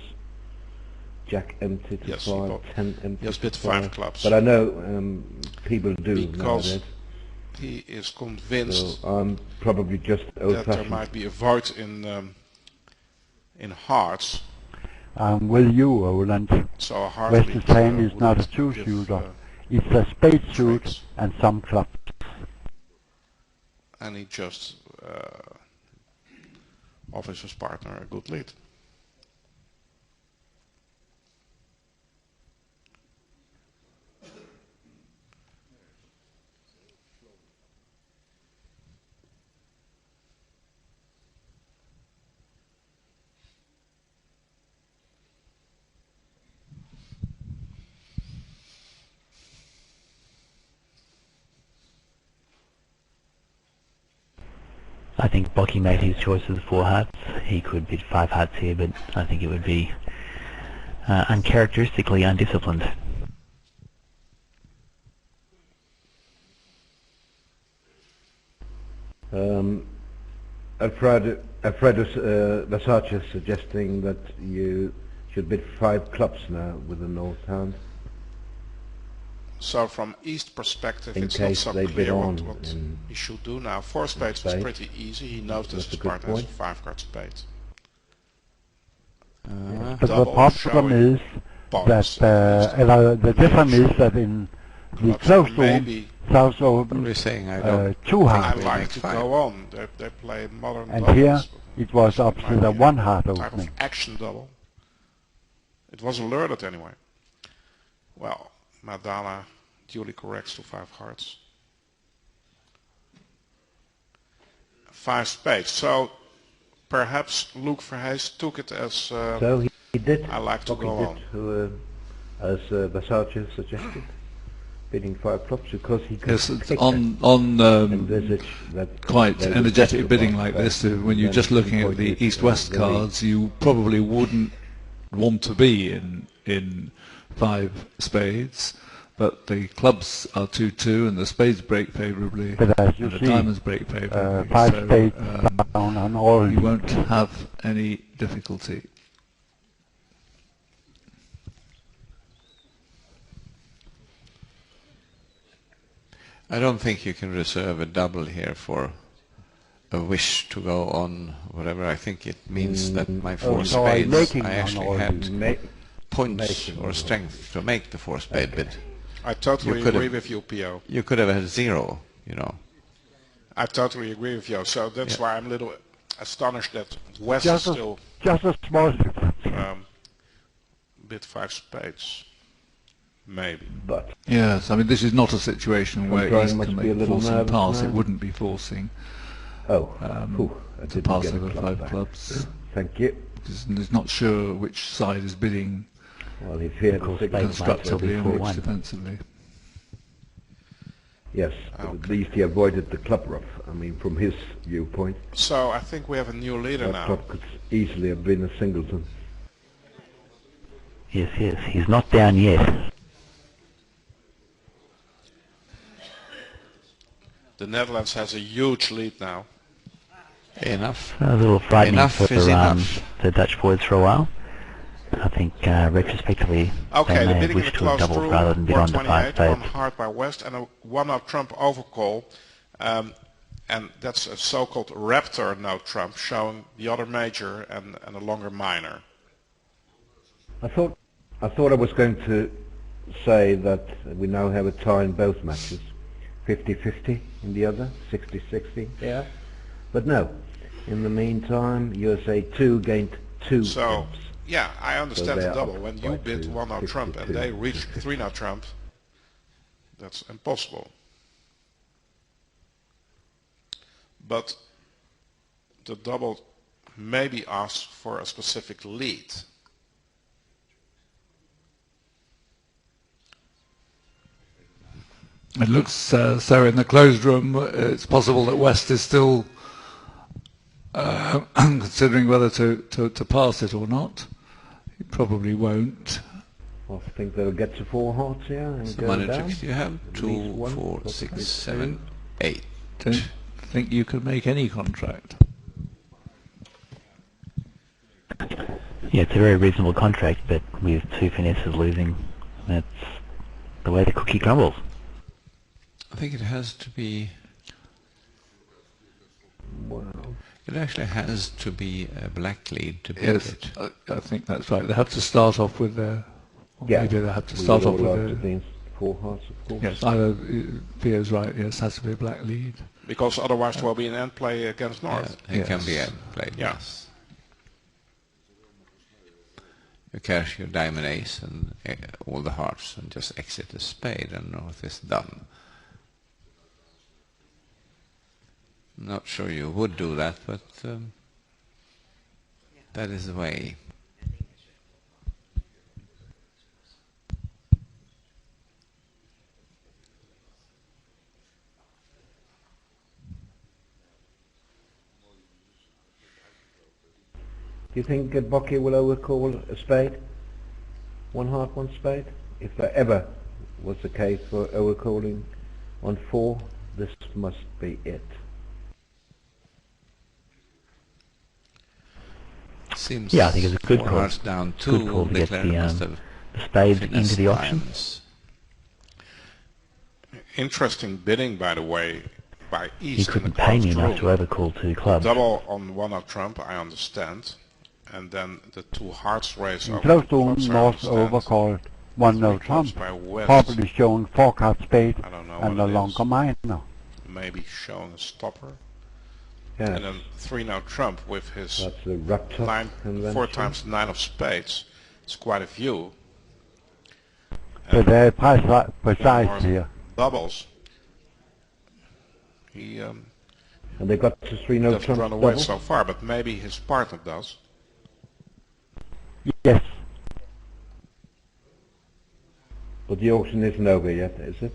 Jack empty to Yes, 5, but 10 empty yes, to bid 5 clubs. But I know people do Because nowadays. he is convinced So I'm probably just that there old-fashioned. might be a void in hearts. I'm with you, Roland. So a heart West lead Spain is would not a give, two-shooter. It's a spade suit tricks. and some clubs. And he just offers his partner a good lead. I think Bocchi made his choice of the 4 hearts. He could bid 5 hearts here, but I think it would be uncharacteristically undisciplined. Alfredo Versace is suggesting that you should bid 5 clubs now with the north hand. So from East perspective, In it's not case so they bid clear on what in he should do now. 4 spades was spades. pretty easy. He knows that That's a his good partner has point. 5 card spades. But the Double problem showing is bonus that at least. the difference is that in the Clubs, closed room, maybe South What Open, are saying? I don't 2 I hearts, like make to 5. go on. They play modern and doubles. here it was up to the 1 heart Type of opening. action double. It was alerted anyway. Well, Madala duly corrects to 5 hearts. 5 spades. So perhaps Louk Verhees took it as So he did. I like to Bocchi go did, on. as Versace suggested, bidding 5 clubs because he could Yes, it's pick on envisage that quite they would energetic get bidding the like ball this, back, when you're then just looking at pinpoint the it, east-west the lead. cards, you probably wouldn't want to be in 5 spades, but the clubs are 2-2 and the spades break favourably But as you and the see, diamonds break favourably, 5 so spades down on all. you won't have any difficulty. I don't think you can reserve a double here for a wish to go on whatever. I think it means that my 4 so I'm spades, making I on actually all had Ma- points making or on strength to make the 4 spade bid. I totally You could agree have- with you, P.O. You could have had 0, you know. I totally agree with you. So that's Yeah. why I'm a little astonished that West Just is a, still just a small difference. bid 5 spades. Maybe. But Yes, I mean this is not a situation where Controlling East must can be a make little forcing nervous pass. It now. wouldn't be forcing I to didn't pass get a over club 5 back. clubs. Thank you. He's not sure which side is bidding Well, he feared Of course, the spades signal. might still be constructively and which 4-1. defensively. Yes, but at Okay. least he avoided the club rough. I mean, from his viewpoint, So I think we have a new leader that now. club could easily have been a singleton. Yes, yes, he's not down yet. The Netherlands has a huge lead now. Enough. A little frightening Enough for is enough. the Dutch boys for a while. I think retrospectively Okay, they the may have bidding in the wished to have closed doubled room, rather than bid on the 5 128, 1 spades. hard by West, and a 1-up trump overcall. And that's a so-called raptor no trump, showing the other major and a longer minor. I thought I was going to say that we now have a tie in both matches, 50-50 in the other, 60-60 yeah. But no, in the meantime, USA 2 gained 2 So, trumps. yeah, I understand they the are double. up When by you bid 2, 1-up trump and 52. they reach 3-up trump, that's impossible. But the double maybe asks for a specific lead. It looks so in the closed room. It's possible that West is still considering whether to pass it or not. He probably won't. I think they'll get to 4 hearts here and So go many down. tricks do you have? At 2, least 1, 4, possibly 6, 2. 7, 8. Don't think you could make any contract. Yeah, it's a very reasonable contract, but with 2 finesses losing, that's the way the cookie crumbles. I think it has to be. Wow. It actually has to be a black lead to bid Yes, it. I think that's right. They have to start off with their. Or Yeah, maybe they have to we start would off all with like to be 4 hearts, of course. Yes, either Theo's right. Yes, has to be a black lead. Because otherwise there will be an end play against North. It can Yes. be played, Yeah. yes. You cash your diamond ace and all the hearts and just exit the spade and North is done. Not sure you would do that, but that is the way. Do you think Bocchi will overcall a spade? 1 heart, 1 spade? If there ever was the case for overcalling on 4, this must be it. Seems Yeah, I think it's a good 4 call. hearts down Good 2, call to get declare must the have spade finesse into the option. diamonds. Interesting bidding, by the way, by He East in the couldn't pay me closed enough to room. overcall 2 clubs. Double on 1 of trump, I understand. And then the 2 hearts raise In over close the to clubs, I North understand. overcalled 1 no 3 clubs trump, by West. probably showing 4 card spade I don't know and what a it longer is. minor. Maybe showing a stopper. Yeah, And then 3 now trump with his that's the rub-top 4 convention. times 9 of spades. It's quite a view. But they're precise North here. doubles. He And they got to 3 no doesn't trump run away double. so far, but maybe his partner does. Yes. But the auction isn't over yet, is it?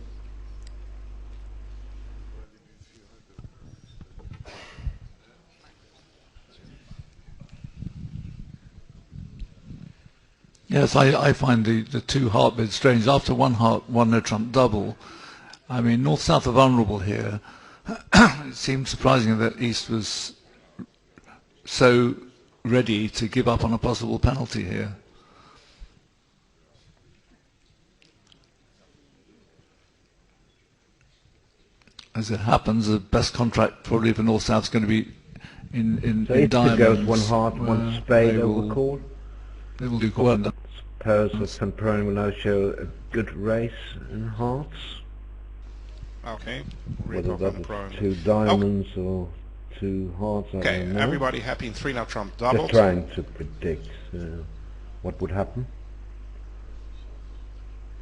Yes, I find the 2 heart bid strange. After 1 heart, 1 no trump double, I mean, North-South are vulnerable here. It seems surprising that East was so ready to give up on a possible penalty here. As it happens, the best contract probably for North-South is going to be in So it diamonds. goes 1 heart, 1 where spade they over will- call. They will do quite well. Pairs of Van Prooijen will now show a good race in hearts. Okay. Whether Ricco that Van is Prooijen. 2 diamonds or 2 hearts, I Okay, don't know. everybody happy in 3 now trump Just doubled. trying to predict what would happen.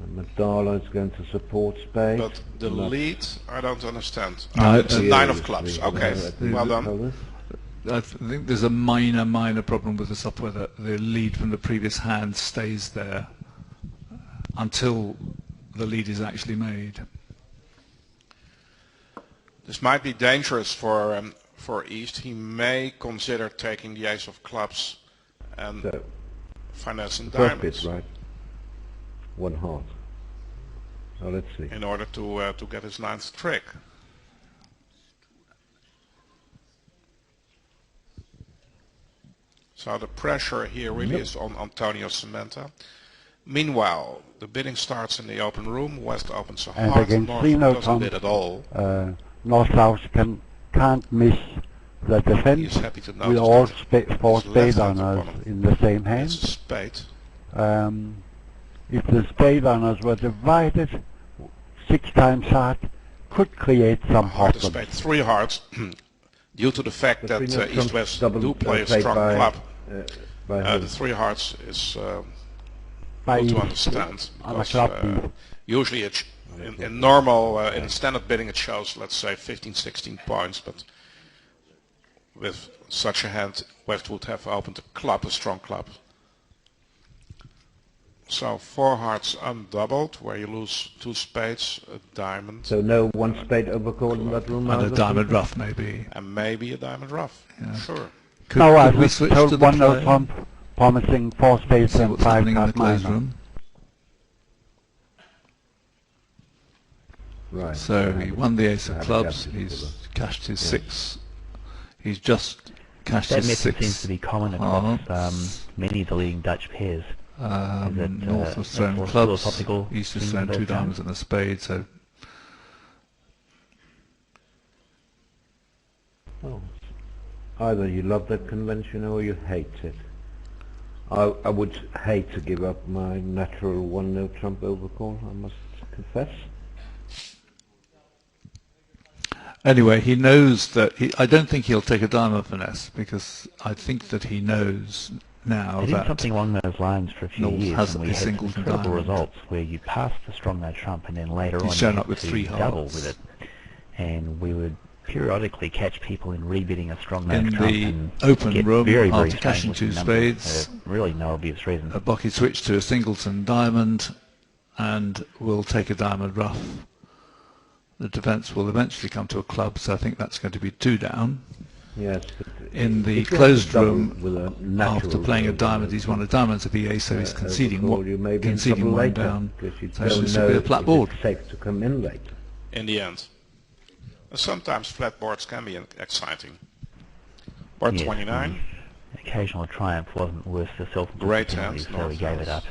And Madala is going to support spade. But the Not- lead, I don't understand. No, It's a Yeah, 9 of it's clubs. the- Okay, well done. colours. I think there's a minor problem with the software that the lead from the previous hand stays there until the lead is actually made. This might be dangerous for East. He may consider taking the ace of clubs and So, finessing first bit, diamonds right? 1 heart. Now let's see. in order to get his 9th trick. So the pressure here really is on Antonio Cementa. Meanwhile, the bidding starts in the open room. West opens a And heart. against North 3 no doesn't trump, bid at all. North-South can't miss the He defense is happy to with notice all that 4 his spade left-hand runners opponent in the same it's a hand. spade. If the spade runners were divided 6 times hard, could create some Heart is problems. spade, 3 hearts. Due to the fact The that 3 no East trump West double, do play a played strong by, club, by the who? 3 hearts is By good to East understand. on a Because club lead. usually in normal, in standard bidding it shows, let's say, 15, 16 points, but with such a hand, West would have opened a club, a strong club. So 4 hearts undoubled, where you lose 2 spades, a diamond, So no 1 spade overcall in that room. And a either? diamond rough maybe. and maybe a diamond rough. Yeah. Sure. Could, No, I could we just switch told to the 1 no play? trump, promising 4 spades See and what's 5 happening in the card closed minor. room. Right. So he won the ace of have a clubs. guess. He's cashed his 6. He's just cashed That his method 6 seems to be common across hearts. many of the leading Dutch pairs. Is it, North was a throwing more clubs, philosophical East was thing throwing with 2 those diamonds and a spade, so Well, either you love that convention or you hate it. I would hate to give up my natural 1 no trump overcall, I must confess. Anyway, he knows that I don't think he'll take a diamond finesse, because I think that he knows now They did that something along those lines for a few North years, has and a we had some singleton incredible diamond. results where you passed the strong no trump, and then later He's on shown you up with had 3 to hearts. double with it, and we would periodically catch people in rebidding a strong no In trump the and open get room, very, very after cashing strange 2 looking numbers spades, for really no obvious reason. Bocchi switched to a singleton diamond and will take a diamond rough. The defence will eventually come to a club, so I think that's going to be 2 down. Yes. But In the if you have closed to double room, with a after natural playing a double, diamond, he's won a diamond of EA, so he's conceding you may be in conceding trouble 1 later, down. because you So don't this know should be a if flat board. it's safe to come in later. In the end. Sometimes flat boards can be exciting. Board Yes, 29. the occasional triumph wasn't worth the Great self-penalty, hand, so we gave it up.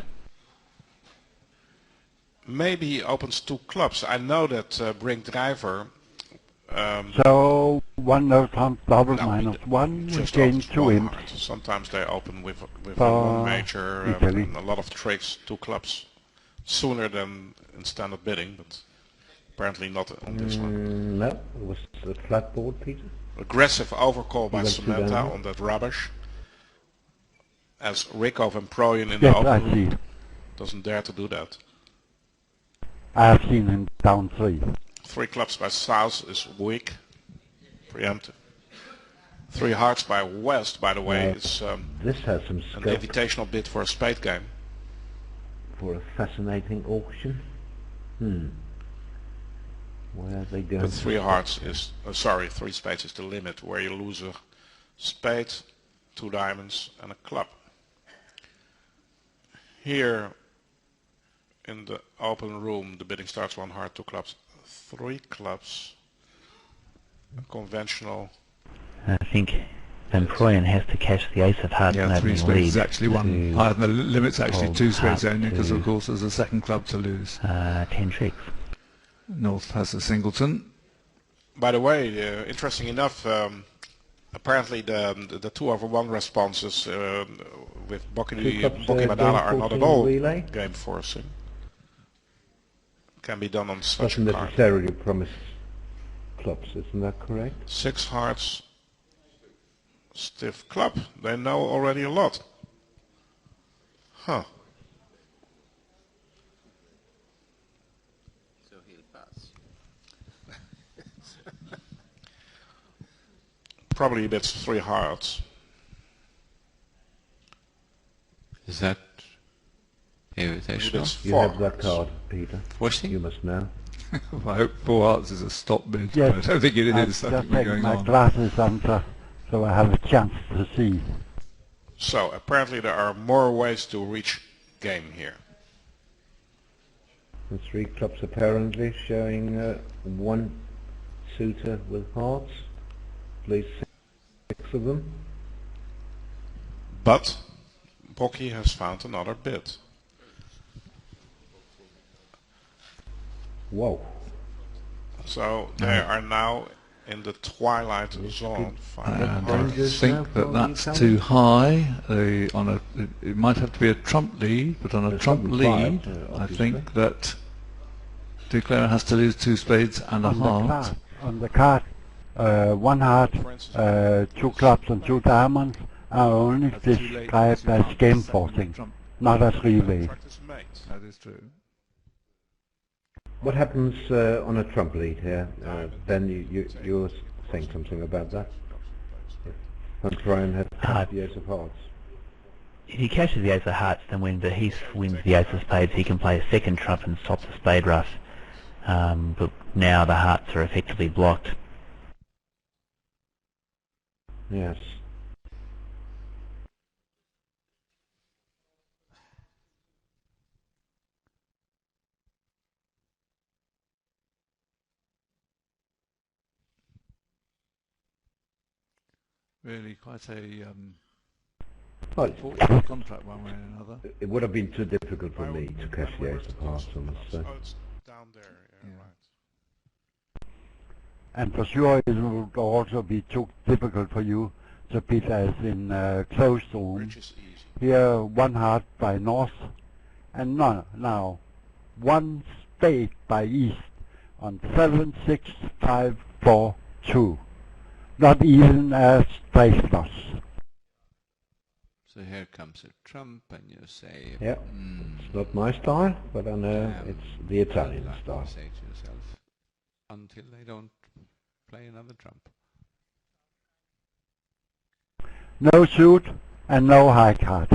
Maybe he opens 2 clubs. I know that Brink Driver. So 1 no trump double No, minus 1, we just gain opens 2 1 imps. heart. Sometimes they open with For 1 major Italy. and a lot of tricks, 2 clubs, sooner than in standard bidding, but apparently not on this one. No, it was a flat board, Peter. Aggressive overcall by You went 2 Samantha down. on that rubbish. As Ricco and Prooijen in the Yes, I open see. doesn't dare to do that. I have seen him down 3. 3 clubs by South is weak, preemptive. 3 hearts by West, by the way, is This has some an scope invitational bid for a spade game. for a fascinating auction. Where are they going? But 3 hearts is, 3 spades is the limit, where you lose a spade, 2 diamonds and a club. Here in the open room, the bidding starts 1 heart, 2 clubs, 3 clubs. A conventional. I think Van Prooijen has to cash the ace of hearts and Yeah, 3 opening spades lead is actually 1 to higher than the limit's actually hold 2 spades hearts only, because to, of course there's a second club to lose. 10 tricks. North has a singleton. By the way, interesting enough, apparently the 2/1 responses with Bocchi Madala are not at all relay. game forcing. Can be done on such Doesn't a card. necessarily promise clubs, isn't that correct? 6 hearts, stiff club. They know already a lot. Huh. So he'll pass. Probably he bets 3 hearts. Is that He invitational? bets You 4 have that hearts. card, Peter. Washing? You must know. I hope 4 hearts is a stop bid. Yes, but I don't think it I've is. I just think we're taken going my on. glasses on, so I have a chance to see. So apparently there are more ways to reach game here. The 3 clubs apparently showing 1 suitor with hearts. Please 6 of them. But Bocchi has found another bid. Whoa. So they are now in the twilight zone. And I Dangerous now think for that that's newcomers? too high. It might have to be a trump lead, but on a There's trump something lead, five, I obviously. think that declarer has to lose 2 spades and a heart. On the card, 1 heart, For instance, 2 clubs and 2 diamonds are only That's too late because described you as can't game second forcing, trump. not a 3-way. practice mate. That is true. What happens on a trump lead here? Then you were saying something about that. Van Prooijen had cashed the ace of hearts. If he cashes the ace of hearts, then when Verhees wins the ace of spades, he can play a second trump and stop the spade rush. But now the hearts are effectively blocked. Yes. Really quite a Well, fortunate contract one way or another. it would have been too difficult for me to cash the ace of hearts, I must say. Oh, it's down there. Yeah, Yeah. right. And for sure it would also be too difficult for you to bid as in closed room. Bridge is easy. Here 1 heart by North, and now 1 spade by East on 7-6, 5, 4, 2. Not even a straight loss. So here comes a trump, and you say, Yeah, it's not my style, but I know it's the Italian like style. you say to yourself, until they don't play another trump. No suit and no high card.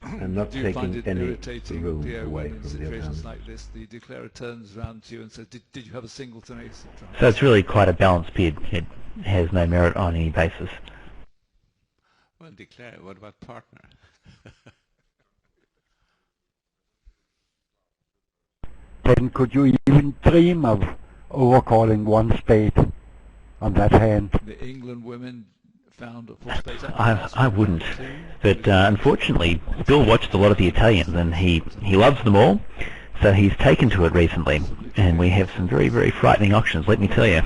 I'm not do you find taking it any irritating, room Pierre, away when in from the situations Italians. like this, the declarer turns around to you and says, did you have a singleton ace of trumps? So it's really quite a balanced bid. It has no merit on any basis. Well, declare. What about partner? Then could you even dream of overcalling one spade on that hand? The England women found a full spade. I wouldn't, but unfortunately, Bill watched a lot of the Italians, and he loves them all, so he's taken to it recently, and we have some very, very frightening auctions, let me tell you.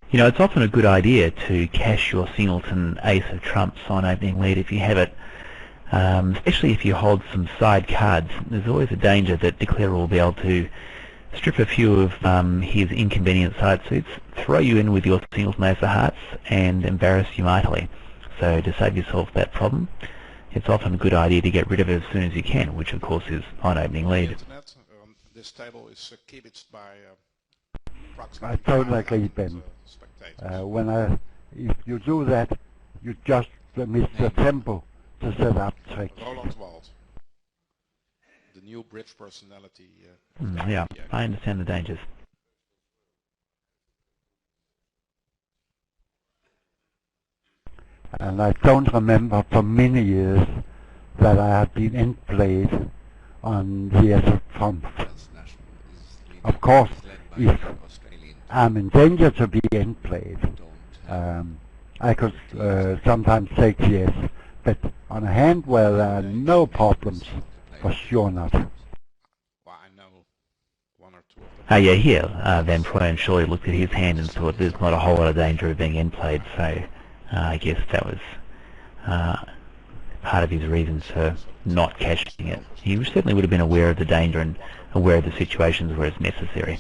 You know, it's often a good idea to cash your singleton ace of trumps on opening lead if you have it, especially if you hold some side cards. There's always a danger that declarer will be able to strip a few of his inconvenient side suits, throw you in with your singleton ace of hearts, and embarrass you mightily. So to save yourself that problem, it's often a good idea to get rid of it as soon as you can, which of course is on opening lead. Internet, this table is kibitzed by I totally agree, Ben. If you do that, you just miss the tempo to set up tricks. Roland Wald, the new bridge personality. Yeah, I understand the dangers. And I don't remember for many years that I have been end played on the SF Trump. Of course, if I'm in danger to be end played, I could sometimes take yes, but on a hand where there are no problems, for sure not. Well, I know one or two of them. Oh yeah, here, Van Prooijen surely looked at his hand and thought there's not a whole lot of danger of being end played, so I guess that was part of his reasons for not cashing it. He certainly would have been aware of the danger and aware of the situations where it's necessary.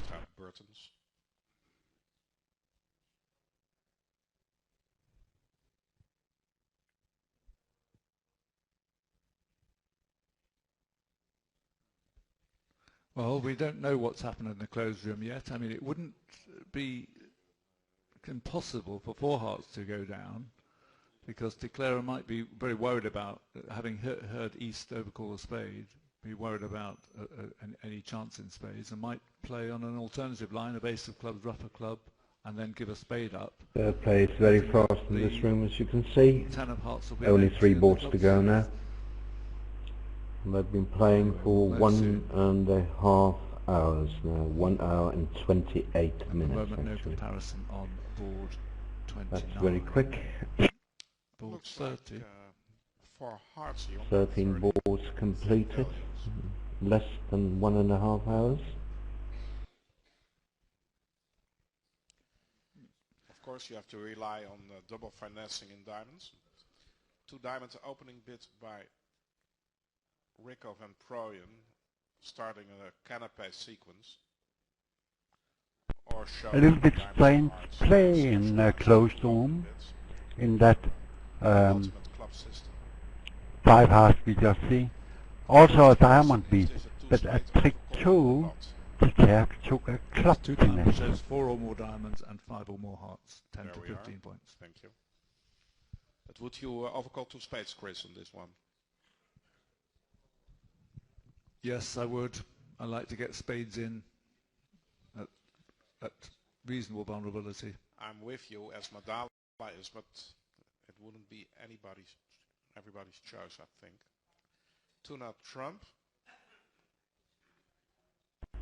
Well, we don't know what's happened in the closed room yet. I mean, it wouldn't be impossible for four hearts to go down, because declarer might be very worried about, having heard East overcall a spade, be worried about any chance in spades, and might play on an alternative line of ace of clubs, rougher club, and then give a spade up. Third play is very fast in this room, as you can see. Ten of hearts will be Only next 3 in the boards to clubs. go now. And they've been playing for 1.5 hours now. 1 hour and 28 At the minutes moment, no actually. comparison on board 29. That's very quick. Board Looks 30. like, for hearts, you 13 boards completed. Less than 1.5 hours. Of course, you have to rely on double financing in diamonds. 2 diamonds opening bid by Ricco and Prooijen, starting a canapé sequence. Or A little bit strange play in a closed room, in that ultimate club system. 5 hearts we just see. Also a diamond beat, but at trick 2, the Klerk took a club Two diamonds finish. shows 4 or more diamonds and 5 or more hearts. 10 There to we 15 are. points. Thank you. But would you overcall 2 spades, Chris, on this one? Yes, I would. I like to get spades in at reasonable vulnerability. I'm with you as Madala is, but it wouldn't be everybody's choice, I think. Two-note trump.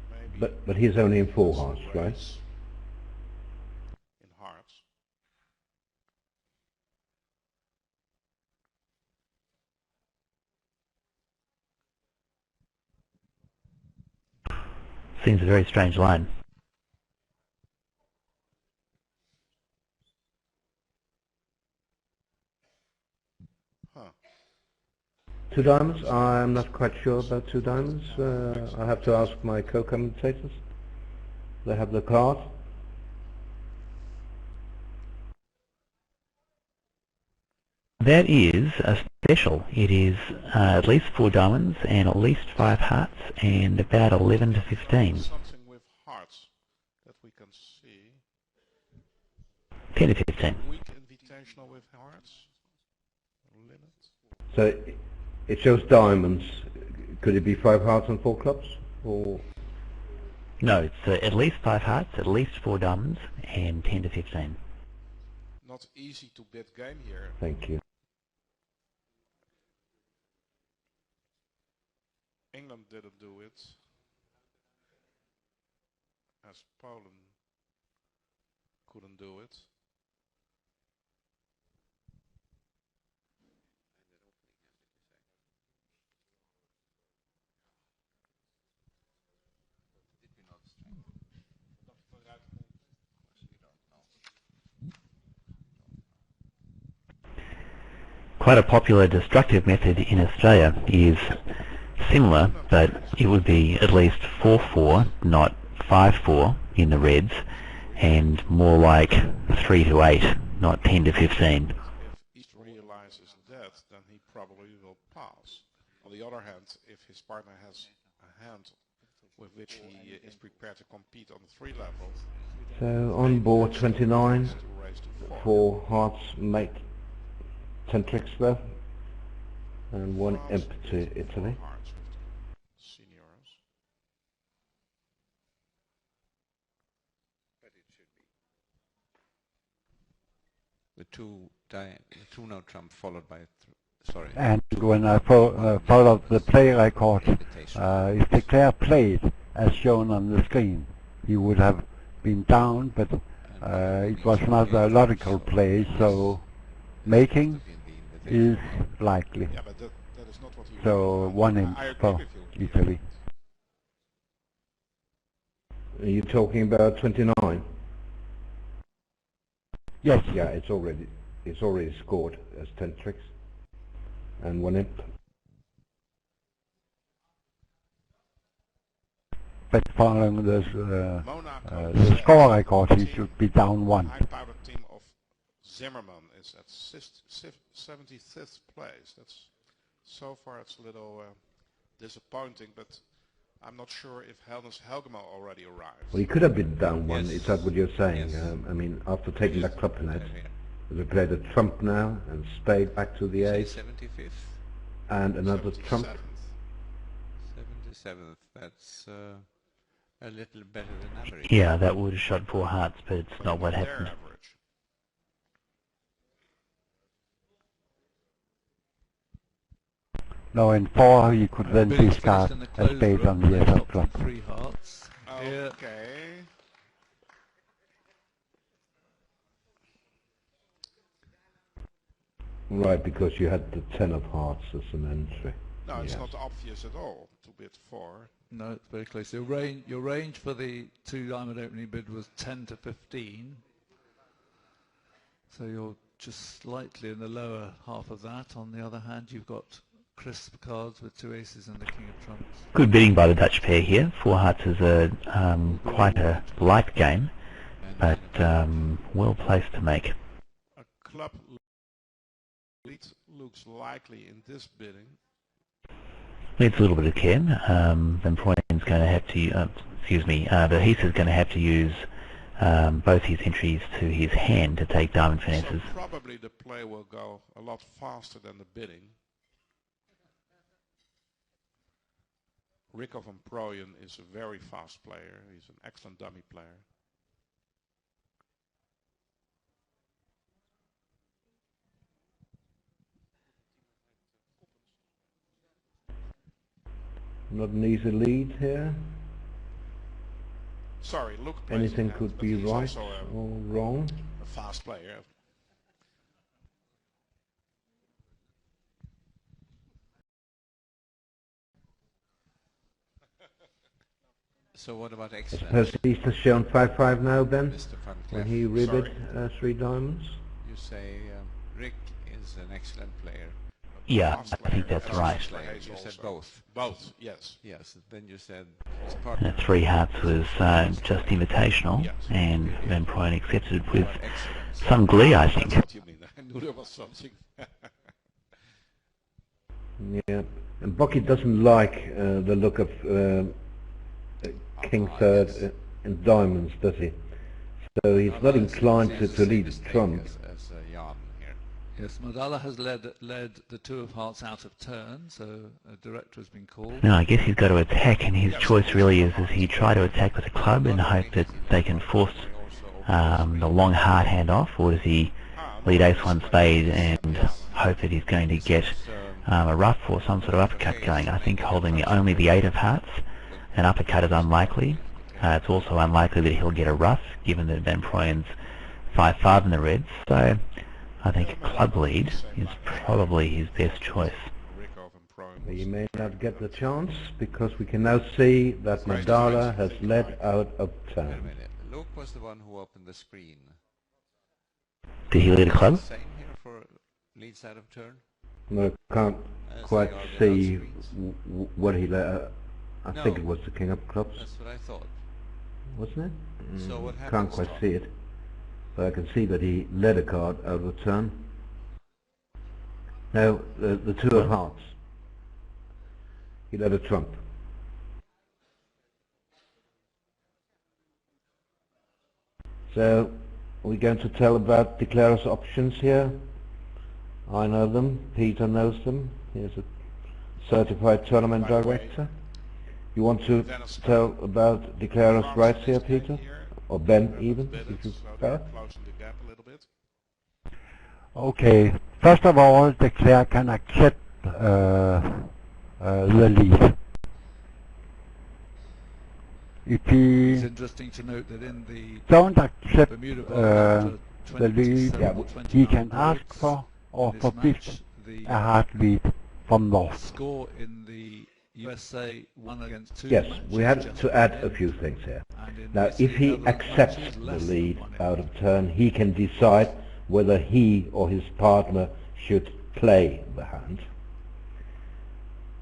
Maybe But he's only in 4 hearts, right? In hearts. Seems a very strange line. Huh. 2 diamonds? I'm not quite sure about 2 diamonds. I'll have to ask my co-commentators. They have the card. That is a special. It is at least 4 diamonds and at least 5 hearts and about 11 to 15. Something with hearts that we can see. 10 to 15. Weak invitational with hearts. Limit. So it shows diamonds. Could it be 5 hearts and 4 clubs? Or No, it's at least 5 hearts, at least 4 diamonds and 10 to 15. Not easy to bid game here. Thank you. England didn't do it, as Poland couldn't do it. Quite a popular destructive method in Australia is similar, but it would be at least 4-4, not 5-4 in the reds, and more like 3 to 8, not 10 to 15. If each realizes that, then he probably will pass. On the other hand, if his partner has a hand with which he is prepared to compete on the 3 level, So on board 29, to raise to 4 hearts make 10 tricks there, and 1 imp to Italy. hearts with seniors. The two-note trump followed by sorry. And when I followed the play record, if the player played as shown on the screen, he would have been down, but it was not a logical play, so making is likely. Yeah, but that is not what you So want. 1 imp I agree for with you. Italy. Are you talking about 29? Yes. Yeah, it's already scored as 10 tricks and 1 imp. But following the score record, he should be down 1. High-powered team of Zimmerman is at 75th place. That's so far it's a little disappointing, but I'm not sure if Helmut Helgema already arrived. Well, he could have been down 1. Yes. Is that what you're saying? Yes. I mean, after taking that club net, Here. they played a trump now and spade back to the 8 75th, and another trump. 77th. That's a little better than average. Yeah, that would have shot 4 hearts, but it's not what Their happened. average. Now in 4 he could then Billy's discard finished in the a closed spade room, on the they've SS got club. 3 hearts. Here, Okay. Right, because you had the 10 of hearts as an entry. No, it's Yes. not obvious at all to bid 4. no, it's very close. Your range for the 2 diamond opening bid was 10 to 15. So you're just slightly in the lower half of that. On the other hand, you've got crisp cards with 2 aces and the king of trumps. Good bidding by the Dutch pair here. 4 hearts is a quite a light game, but well placed to make. A club lead looks likely in this bidding. Needs a little bit of care. Then Prooijen's going to have to, Verhees is going to have to use both his entries to his hand to take diamond finesses. So probably the play will go a lot faster than the bidding. Ricco van Prooijen is a very fast player. He's an excellent dummy player. Not an easy lead here. Sorry, Louk. Anything could be right or wrong. A fast player. So what about I excellent? suppose he's just shown 5-5 now, Ben, Mr. Van when Cleef? he ribbed 3 diamonds. You say Rick is an excellent player. Yeah, Fast I think player, that's as right. fast player You said also. both. Both, yes. Yes, then you said his partner. 3 hearts was just invitational, Yes. and Van Prooijen accepted it with About excellence. some glee, I think. That's what you mean. I knew there was something. Yeah, and Bocchi doesn't like the look of King third in diamonds, does he? So he's not inclined to lead trump. As Jan here. Yes, Madala has led the 2 of hearts out of turn, so a director has been called. No, I guess he's got to attack, and his choice really is he try to attack with a club in the hope that they can force the long hard hand off, or does he lead ace-1 spade and hope that he's going to get a ruff or some sort of uppercut going? I think holding only the 8 of hearts, an uppercut is unlikely. It's also unlikely that he'll get a ruff, given that Van Prooijen's 5-5 in the reds. So I think a club lead is probably his best choice. Ricco and Prooijen. But he may not get the chance, because we can now see that Madala has led out of Wait a turn. minute. Luke was the one who opened the screen. Did he lead a club? Same here for leads out of turn? No, I can't As quite they are without see screens? what he led. I think No. it was the king of clubs, That's what I thought. wasn't it? So what Can't happens, quite Tom? see it. But I can see that he led a card out of turn. No, the 2 of hearts. He led a trump. So, are we going to tell about declarer's options here? I know them, Peter knows them. He's a certified tournament By the way, director. You want to Dennis tell about declarer's Thompson rights is here, again Peter? here. Or Ben Haven't even, bid if it, you so they're prefer? closing the gap a little bit. Okay, first of all, declare can accept the lead. If It's he interesting to note that in the don't accept Bermuda the lead, he can ask for or forbid the a hard lead from North. score in the USA 1 against 2 Yes, match we is had just to add a 10, few things here. and in Now, the if he Netherlands match accepts is the less than lead 1 out of turn, he can decide whether he or his partner should play the hand.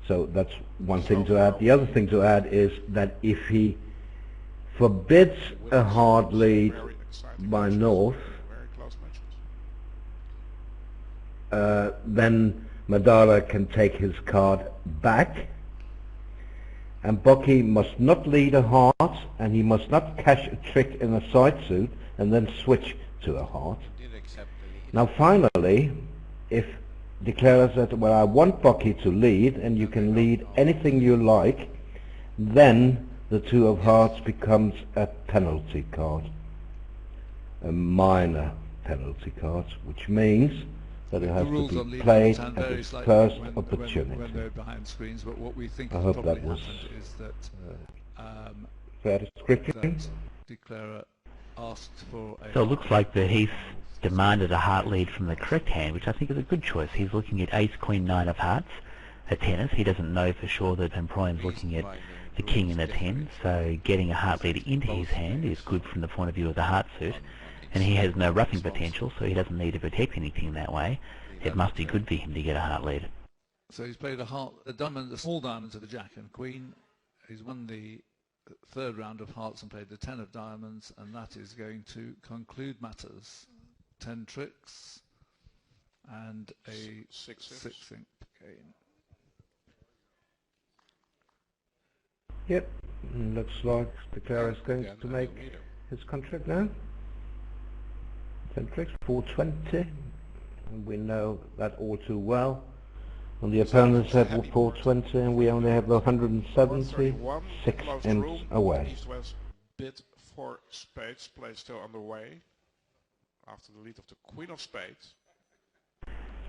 So that's one thing to add. The other thing to add is that if he forbids a hard lead Very exciting by matches. North, Very close matches. then Madala can take his card back, and Bocchi must not lead a heart, and he must not cash a trick in a side suit and then switch to a heart. Did accept the lead. Now finally, if declarer says, well, I want Bocchi to lead, and you can lead anything you like, then the 2 of hearts becomes a penalty card, a minor penalty card, which means that it the has rules to on be leading played hand at vary its slightly first when opportunity. they're behind screens, but what we think I has hope probably that was happened is that fair description. that declarer asked for a So it looks like Verhees demanded a heart lead from the correct hand, which I think is a good choice. He's looking at ace, queen, 9 of hearts, a tennis. He doesn't know for sure that Van Prooijen's looking at the king and a 10, so getting a heart lead into his hand is good from the point of view of the heart suit. And he has no roughing potential, so he doesn't need to protect anything that way. It must be good for him to get a heart lead. So he's played a diamond, the small diamonds of the jack and queen. He's won the 3rd round of hearts and played the 10 of diamonds, and that is going to conclude matters. 10 tricks and a six-ink game. Yep, looks like declarer is going Again, to a make new leader. his contract now. 10 tricks, 420, and we know that all too well. On the opponent's head with 420, and we only have 170, 131, 6 closed inches room. away. East-West bid for spades, play still underway. After the lead of the queen of spades.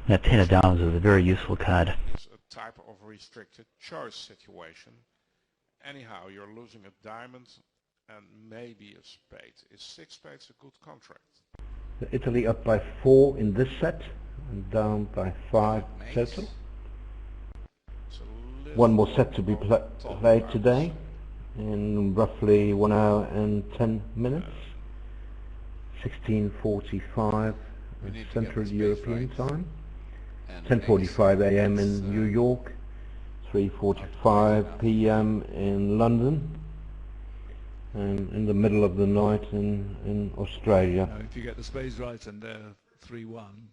Now 10 of diamonds is a very useful card. Is a type of restricted choice situation. Anyhow, you're losing a diamond and maybe a spade. Is 6 spades a good contract? Italy up by 4 in this set and down by 5 total. One more set to be played today in roughly 1 hour and 10 minutes. 16:45 Central European time. 10:45 a.m. in New York. 3:45 p.m. in London. And in the middle of the night in Australia. Now, if you get the spades right and they're 3-1.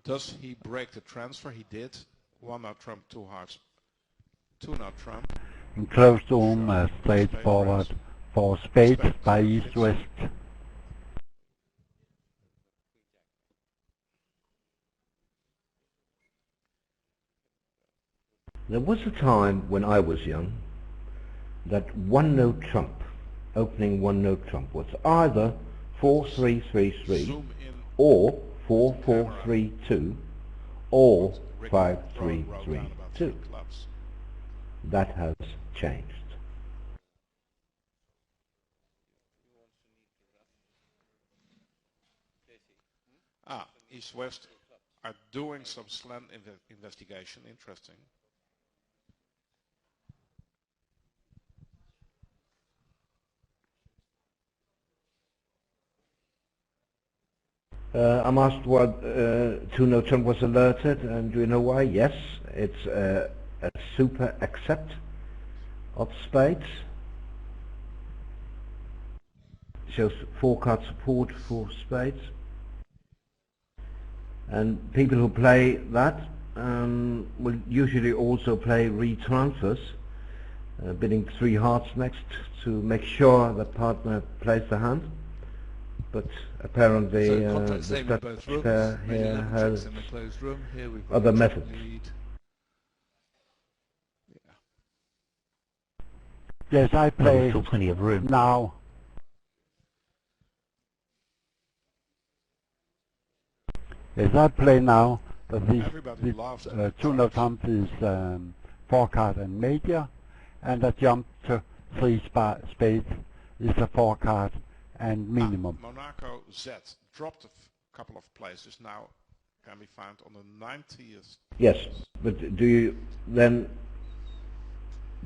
Does he break the transfer? He did. 1-out trump, 2 hearts. 2-out trump. And close to home, straight forward for spades by east-west. There was a time when I was young that 1-note trump, opening 1-note trump, was either 4-3-3-3 or 4-4-3-2 or 5-3-3-2. That has changed. East-West are doing some slant investigation. Interesting. I'm asked what 2-note trump was alerted, and do you know why? Yes, it's a super accept of spades. Shows 4-card support for spades. And people who play that will usually also play retransfers, bidding 3 hearts next to make sure the partner plays the hand. But apparently the Dutch pair here has other methods. Yes, I play still plenty of room now. Yes, I play now, but this 2-note trump is 4-card and major, and a jump to 3 spades is a 4-card and minimum. Monaco Z dropped a couple of places, now can be found on the 90th. Yes, but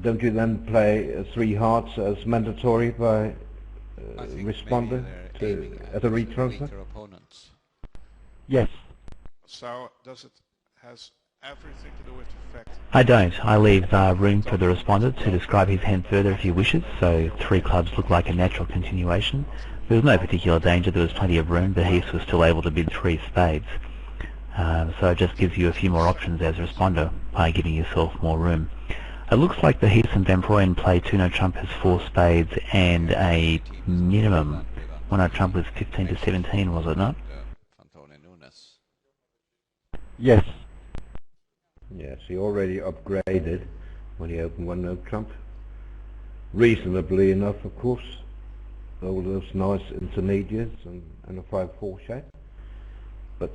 don't you then play 3 hearts as mandatory by responder at a retransfer? Yes. So does it has everything to do with the fact? I don't. I leave room for the respondent to describe his hand further if he wishes, so 3 clubs look like a natural continuation. There was no particular danger, there was plenty of room. Verhees was still able to bid 3 spades. So it just gives you a few more options as a responder by giving yourself more room. It looks like Verhees and Van Prooijen play 2-note trump as 4 spades and a minimum. 1-note trump was 15 to 17, was it not? Yes. Yes, he already upgraded when he opened 1-note trump. Reasonably enough, of course. All those nice intermediates and a 5-4 shape. But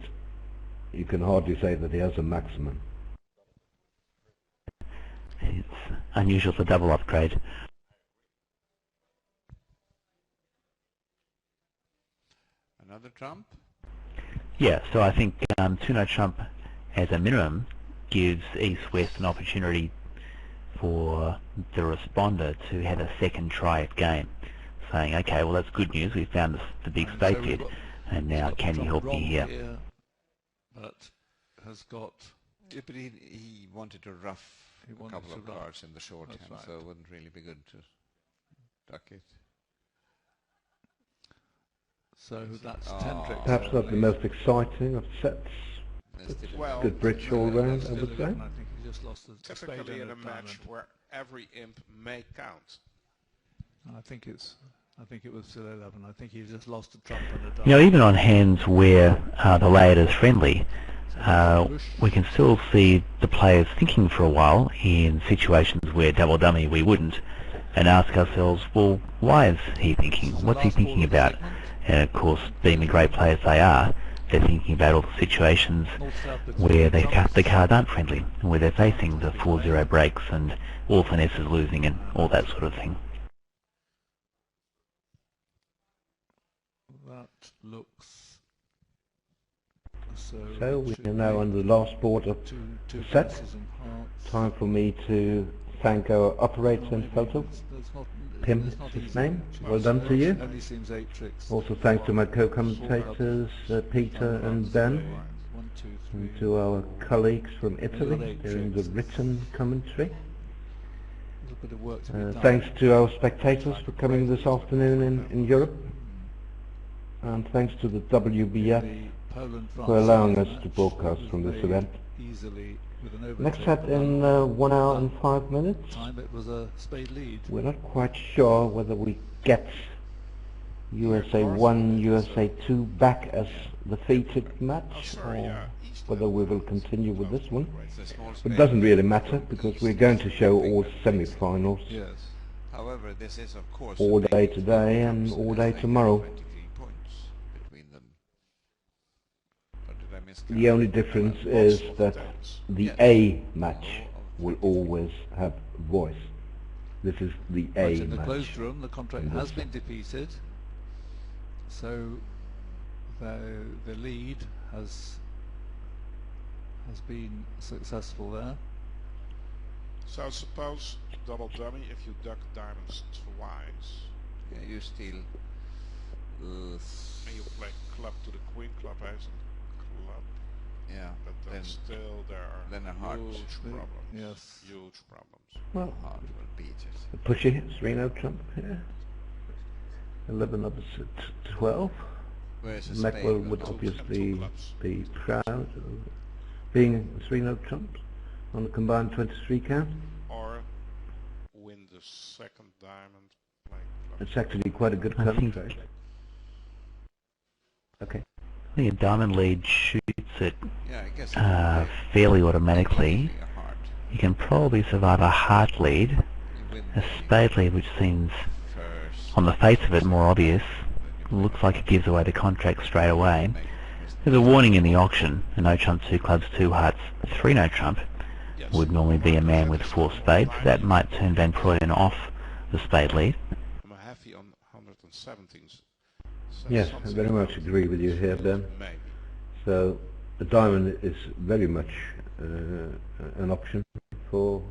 you can hardly say that he has a maximum. It's unusual for double upgrade. Another trump? Yeah, so I think 2-note trump as a minimum gives East-West an opportunity for the responder to have a second try at game, saying, okay, well that's good news, we found the big spade bid, and now can you help me here? But has got... Yeah, but he wanted to rough a couple of cards in the shorthand, right. So it wouldn't really be good to duck it. So that's 10 tricks. Perhaps not the most exciting of sets. Well, good bridge all round, I would say. I think he just lost the typically in a match where every imp may count. I think it was still 11. I think he just lost a trump and a diamond. You know, even on hands where the layout is friendly, we can still see the players thinking for a while in situations where double dummy we wouldn't, and ask ourselves, well, why is he thinking? What's he thinking about? And of course, being the great players they are, they're thinking about all the situations where the cards aren't friendly, and where they're facing the 4-0 breaks and all finesse is losing and all that sort of thing. That looks So we are now on the last board of the set. Time for me to thank our operator and photo. Pim is his name. Well done to you. Also thanks to my co-commentators Peter and Ben, and to our colleagues from Italy doing the written commentary. Thanks to our spectators for coming this afternoon in Europe, and thanks to the WBF for allowing us to broadcast from this event. Next set in 1 hour and 5 minutes. It was a spade lead. We're not quite sure whether we get USA 1, USA 2 back as the featured match, or whether we will continue with this one. It doesn't really matter, because we're going to show all semi-finals However, this is of course all day today and all day tomorrow. The only difference is that the A match will always have voice. This is the A in the match. closed room, the contract has been defeated, so the lead has been successful there. So suppose double dummy if you duck diamonds twice. Yeah, you steal. And you play club to the queen, club ace, and club. Yeah, But then still there are then a heart. huge problems. Yes. Huge problems. Well, Heart will beat it. the pushy Sereno trump here. 11 opposite 12. Where's the Maxwell spade? would Two obviously clubs. be proud of being a 3-note trump on a combined 23 count. Or win the second diamond, play club. It's actually quite a good I think- contract. Okay. I think a diamond lead shoots it Yeah, I guess fairly automatically. a heart. You can probably survive a heart lead. You win A the spade lead, which seems, first. on the face of it, more obvious, looks like it gives away the contract straight away. There's a warning in the auction: a no trump, 2 clubs, 2 hearts, 3 no trump Yes. would normally be a man with 4 spades. That might turn Van Prooijen off the spade lead. I'm happy on 117s. Yes, I very much agree with you here, Ben. Maybe. So the diamond is very much an option for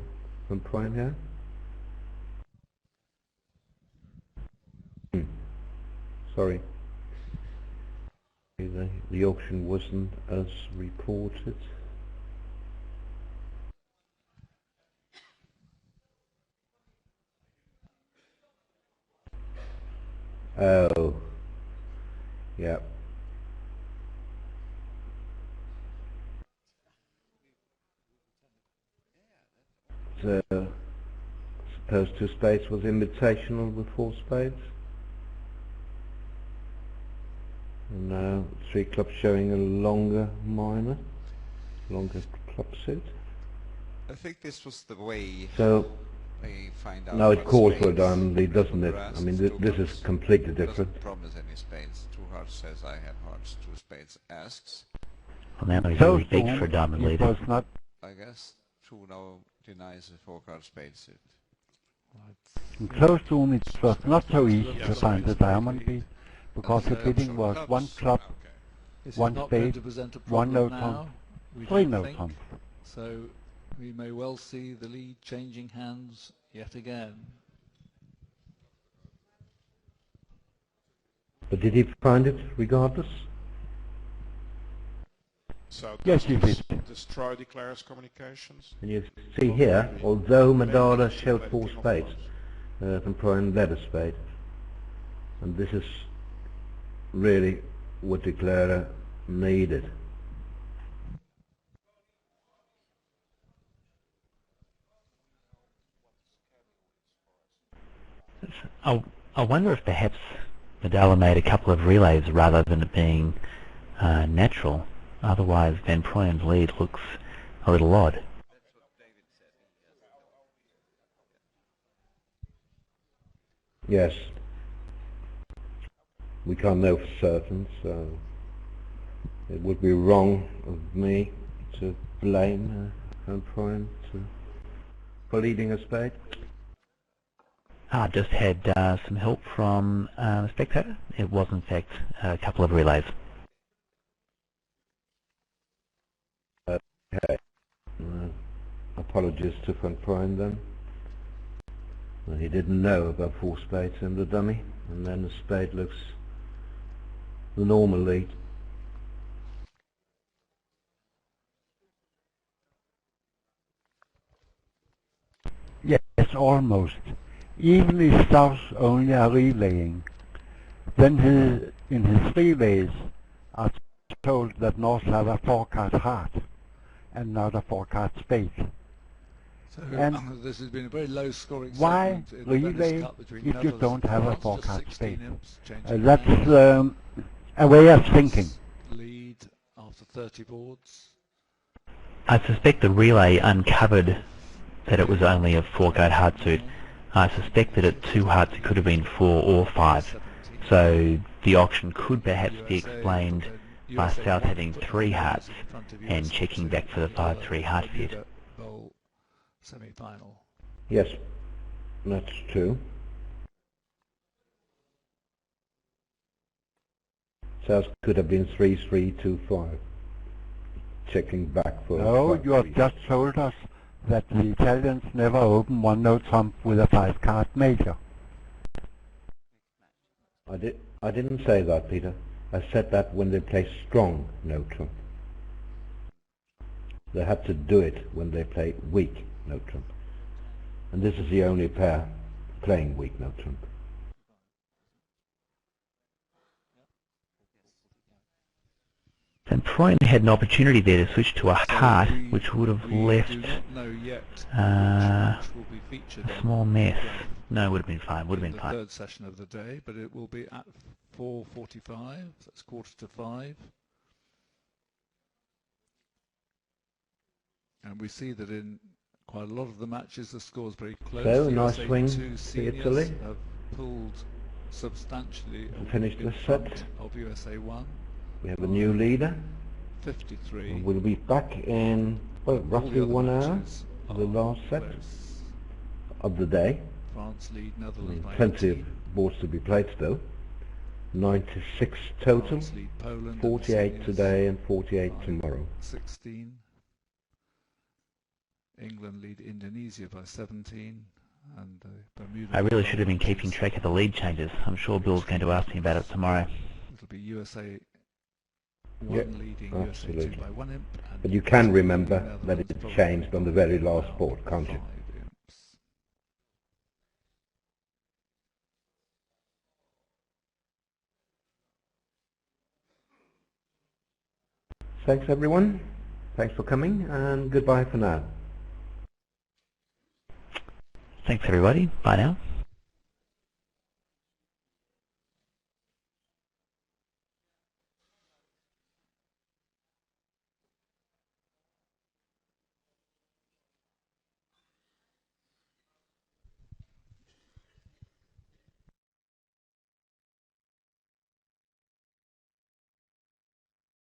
Van Prooijen here. Sorry. The auction wasn't as reported. Oh. Yeah. So, suppose 2 spades was invitational with 4 spades. And now 3 clubs showing a longer minor, longer club suit. I think this was the way So they find out. now it what calls for a spades diamond lead, doesn't it? Brass I mean, is 2 this is clubs. completely different. Doesn't promise any spades. 2 hearts says I have hearts. 2 spades asks. Well, now he's So really big for a diamond it lead. was not I guess 2 now denies a 4-card spade suit. close to him. It was not so easy to find the diamond lead because the bidding was 1 club, Okay. This is 1 not going spade, to present a 1 no problem trump, now, we 3 don't no think. trump. So we may well see the lead changing hands yet again. But did he find it regardless? So Yes, does you this did. destroy declares communications? And you see here, although Madala showed 4 spades, Van Prooijen led a spade. And this is really what declarer needed. I wonder if perhaps Madala made a couple of relays rather than it being natural. Otherwise, Van Prooijen's lead looks a little odd. Yes. We can't know for certain, so It would be wrong of me to blame Van Prooijen for leading a spade. I've just had some help from a spectator. It was in fact a couple of relays. Okay. Apologies to Van Prooijen then. Well, he didn't know about 4 spades in the dummy, and then the spade looks the normal lead. Yes, almost. Even if South only are relaying, then in his relays are told that North have a 4-card heart and not a 4-card spade. So And this has been a very low scoring why segment in the Venice relay Cup between if you Netherlands don't and have a France, just 4-card 16 spade? imps, changing That's hands. a way of thinking. Lead after 30 boards. I suspect the relay uncovered that it was only a 4-card hard suit. I suspect that at 2 hearts it could have been 4 or 5. So the auction could perhaps be explained by South having 3 hearts and checking back for the 5-3 heart fit. Semi-final. Yes, that's true. South could have been 3-3-2-5. Checking back for No, you have 5-3. just told us that the Italians never open 1-no trump with a 5-card major. I didn't say that, Peter. I said that when they play strong no trump. They have to do it when they play weak no trump. And this is the only pair playing weak no trump. And Prooijen had an opportunity there to switch to a heart, which would have left do not know yet a which will be featured small on mess. No, it would have been fine, would have in been the fine. third session of the day, but it will be at 4:45, that's 4:45. And we see that in quite a lot of the matches the score is very close. So, The nice USA swing 2 to seniors Italy. have pulled substantially And finished in the front set. of USA 1. We have a new leader. 53. And we'll be back in, well, All the roughly other 1 hour, matches the are last set close. of the day. France lead Netherlands by Plenty 18. of boards to be played still. 96 total, France lead Poland and 48 seniors today and 48 by tomorrow. 16. England lead Indonesia by 17. And Bermuda. I really should have been keeping track of the lead changes. I'm sure Bill's going to ask me about it tomorrow. It'll be USA 1 Yep, leading USA 2 absolutely. by 1 imp. And But you can leading remember that Netherlands it probably changed on the very last by board, can't you? 5 imps. Thanks everyone. Thanks for coming and goodbye for now. Thanks everybody. Bye now.